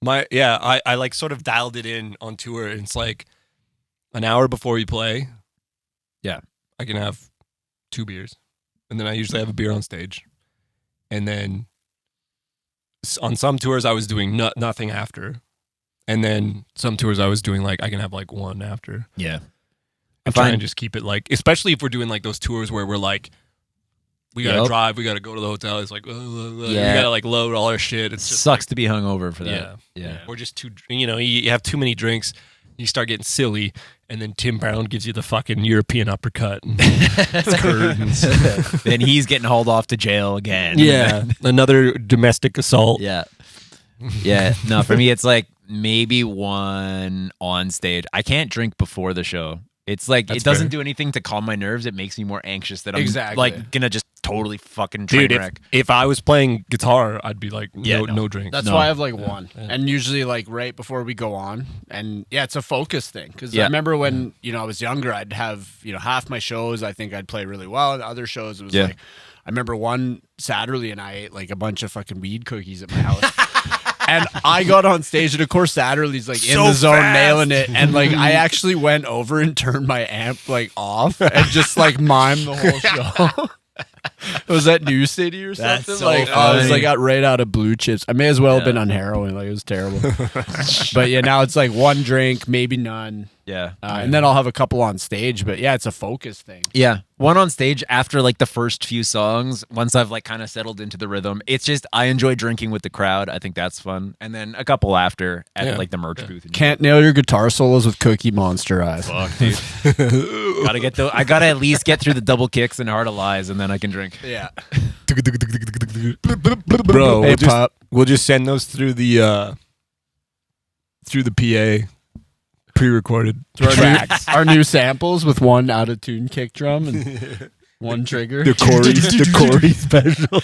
I like sort of dialed it in on tour. And it's like an hour before you play. Yeah. I can have 2 beers. And then I usually have a beer on stage. And then on some tours I was doing nothing after. And then some tours I was doing like I can have like 1 after. Yeah. I'm trying to just keep it like, especially if we're doing like those tours where we're like, we gotta drive, we gotta go to the hotel. It's like, we gotta like load all our shit. It sucks to be hungover for that. Yeah. Or just you have too many drinks, you start getting silly, and then Tim Brown gives you the fucking European uppercut. Curtains. Then he's getting hauled off to jail again. Yeah. Another domestic assault. Yeah. Yeah. No, for me, it's like maybe 1 on stage. I can't drink before the show. It's like, it doesn't do anything to calm my nerves. It makes me more anxious that I'm like gonna just totally fucking train wreck. If I was playing guitar, I'd be like, no drinks. That's why I have like 1. Yeah. And usually like right before we go on. And yeah, it's a focus thing. Because I remember when, I was younger, I'd have, half my shows, I think I'd play really well. And other shows, it was like, I remember one Saturday and I ate like a bunch of fucking weed cookies at my house. And I got on stage, and of course, Satterley's like in the zone, nailing it. And like, I actually went over and turned my amp like off and just like mimed the whole show. Was that New City or That's something? so Like I was funny. like got right out of Blue Chips. I may as well have been on heroin. Like it was terrible. But yeah, now it's like one drink, maybe none. Yeah. And then I'll have a couple on stage. But yeah, it's a focus thing. Yeah. One on stage after like the first few songs, once I've like kind of settled into the rhythm. It's just I enjoy drinking with the crowd. I think that's fun. And then a couple after at like the merch booth. Can't nail your guitar solos with Cookie Monster eyes. Fuck, dude. I gotta at least get through the double kicks and Heart of Lies, and then I can drink. Yeah. Bro, Hey, Pop. we'll just send those through the PA pre-recorded tracks. Our new samples with one out of tune kick drum and one trigger. The Corey special.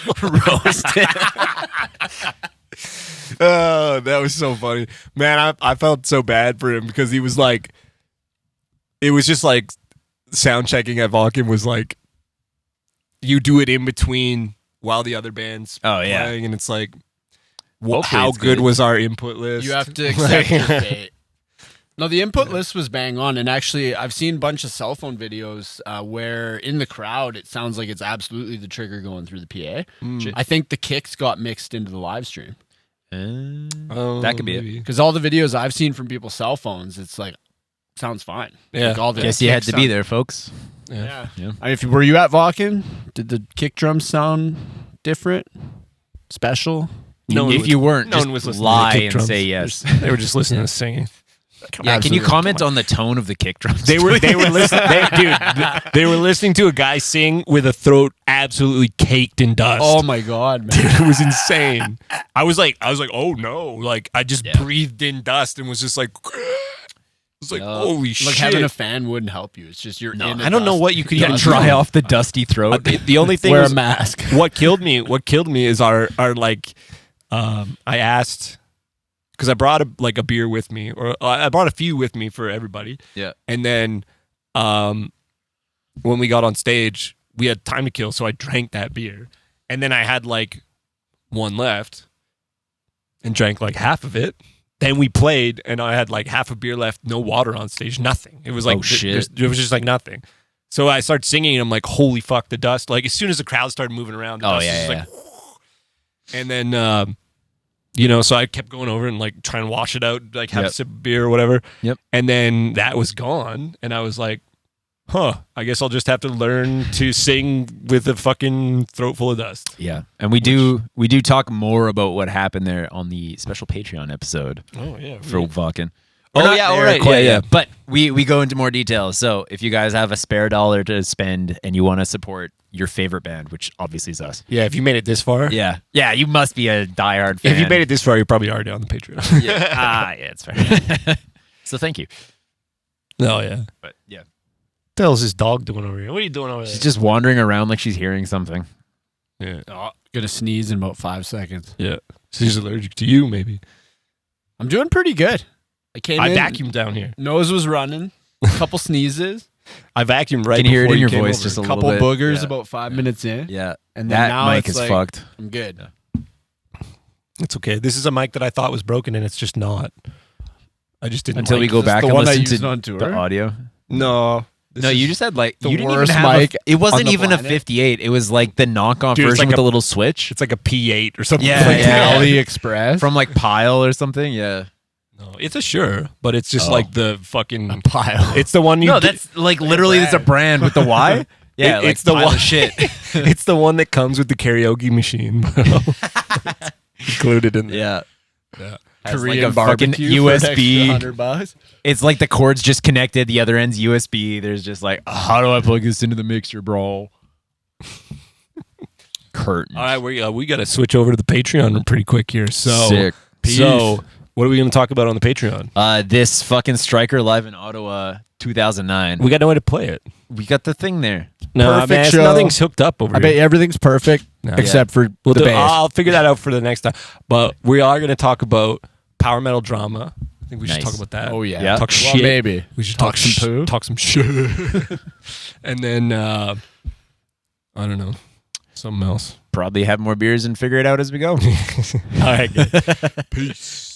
Oh, that was so funny. Man, I felt so bad for him because he was like, it was just like sound checking at Vulcan was like, you do it in between while the other band's playing, and it's like, how good was our input list? You have to accept your fate. No, the input list was bang on, and actually, I've seen a bunch of cell phone videos where in the crowd it sounds like it's absolutely the trigger going through the PA. I think the kicks got mixed into the live stream. That could be it. Because all the videos I've seen from people's cell phones, it's like sounds fine. Yeah. Like all the Guess you had kicks to be sound- there, folks. Yeah. Yeah. I mean, were you at Vulcan? Did the kick drums sound different, special? If you weren't, no just one was listening to lie kick and drums. say yes. They were just listening to singing. Yeah, can you comment on the tone of the kick drums? They were listening. They were listening to a guy sing with a throat absolutely caked in dust. Oh my god, man! It was insane. I was like, oh no! Like I just breathed in dust and was just like, it's like holy shit! Like having a fan wouldn't help you. It's just you're in. I don't know what you could even dry off the dusty throat. The only thing Wear was, a mask. What killed me is our like, I asked. Because I brought a beer with me, or I brought a few with me for everybody. Yeah. And then when we got on stage, we had time to kill, so I drank that beer. And then I had like one left and drank like half of it. Then we played, and I had like half a beer left, no water on stage, nothing. It was like, it was just like nothing. So I started singing, and I'm like, holy fuck, the dust. Like as soon as the crowd started moving around, the dust was like, and then... so I kept going over and like trying to wash it out, like have a sip of beer or whatever. Yep. And then that was gone. And I was like, I guess I'll just have to learn to sing with a fucking throat full of dust. Yeah. And we do talk more about what happened there on the special Patreon episode Oh, yeah. for Vulcan. Oh, We're not yeah, all there right. quite Yeah, yet, But we go into more details. So if you guys have a spare dollar to spend and you want to support your favorite band, which obviously is us. Yeah, if you made it this far. Yeah. Yeah, you must be a diehard fan. If you made it this far, you're probably already on the Patreon. yeah, it's fair. So thank you. Oh, yeah. But yeah. What the hell is this dog doing over here? What are you doing over there? She's just wandering around like she's hearing something. Yeah. Oh, gonna sneeze in about 5 seconds. Yeah. She's allergic to you, maybe. I'm doing pretty good. I vacuumed down here. Nose was running. A couple sneezes. I vacuumed right Can you hear it before in your came voice over. just a Couple little bit? boogers Yeah. about 5 minutes in. Yeah. And then That now mic it's is like, fucked. I'm good. It's okay. This is a mic that I thought was broken, and it's just not. I just didn't Until we like go this. back the and one I listen used to on tour? the audio. No. No, you just had like the you didn't even worst have mic it wasn't on the even planet. a 58. It was like the knockoff Dude, it's version like with a- a little switch It's like a P8 or something. Yeah, like that. AliExpress. from like Pile or something. Yeah. No, it's a Shure, but it's just Oh. like the fucking. pile. It's the one you. No, get- that's like literally it's a brand with the Y. Yeah, like it's the Pile one of shit. It's the one that comes with the karaoke machine, bro. Included in there. Yeah. Yeah. Has Korean like a fucking barbecue for an extra USB. $100. It's like the cord's just connected. The other end's USB. There's just like, how do I plug this into the mixer, bro? Curtain. All right, we got to switch over to the Patreon pretty quick here. So, Sick. So, what are we going to talk about on the Patreon? This fucking Striker live in Ottawa, 2009. We got no way to play it. We got the thing there. No, Perfect man, show. nothing's hooked up over I bet here. you everything's perfect No. except for We'll the do, bass. I'll figure that out for the next time. But we are going to talk about power metal drama. I think we should Nice. talk about that. Oh yeah. Yeah. Talk Well, shit. maybe. We should Talk some poo. Talk some shit. And then, I don't know, something else. Probably have more beers and figure it out as we go. All right, good. Peace.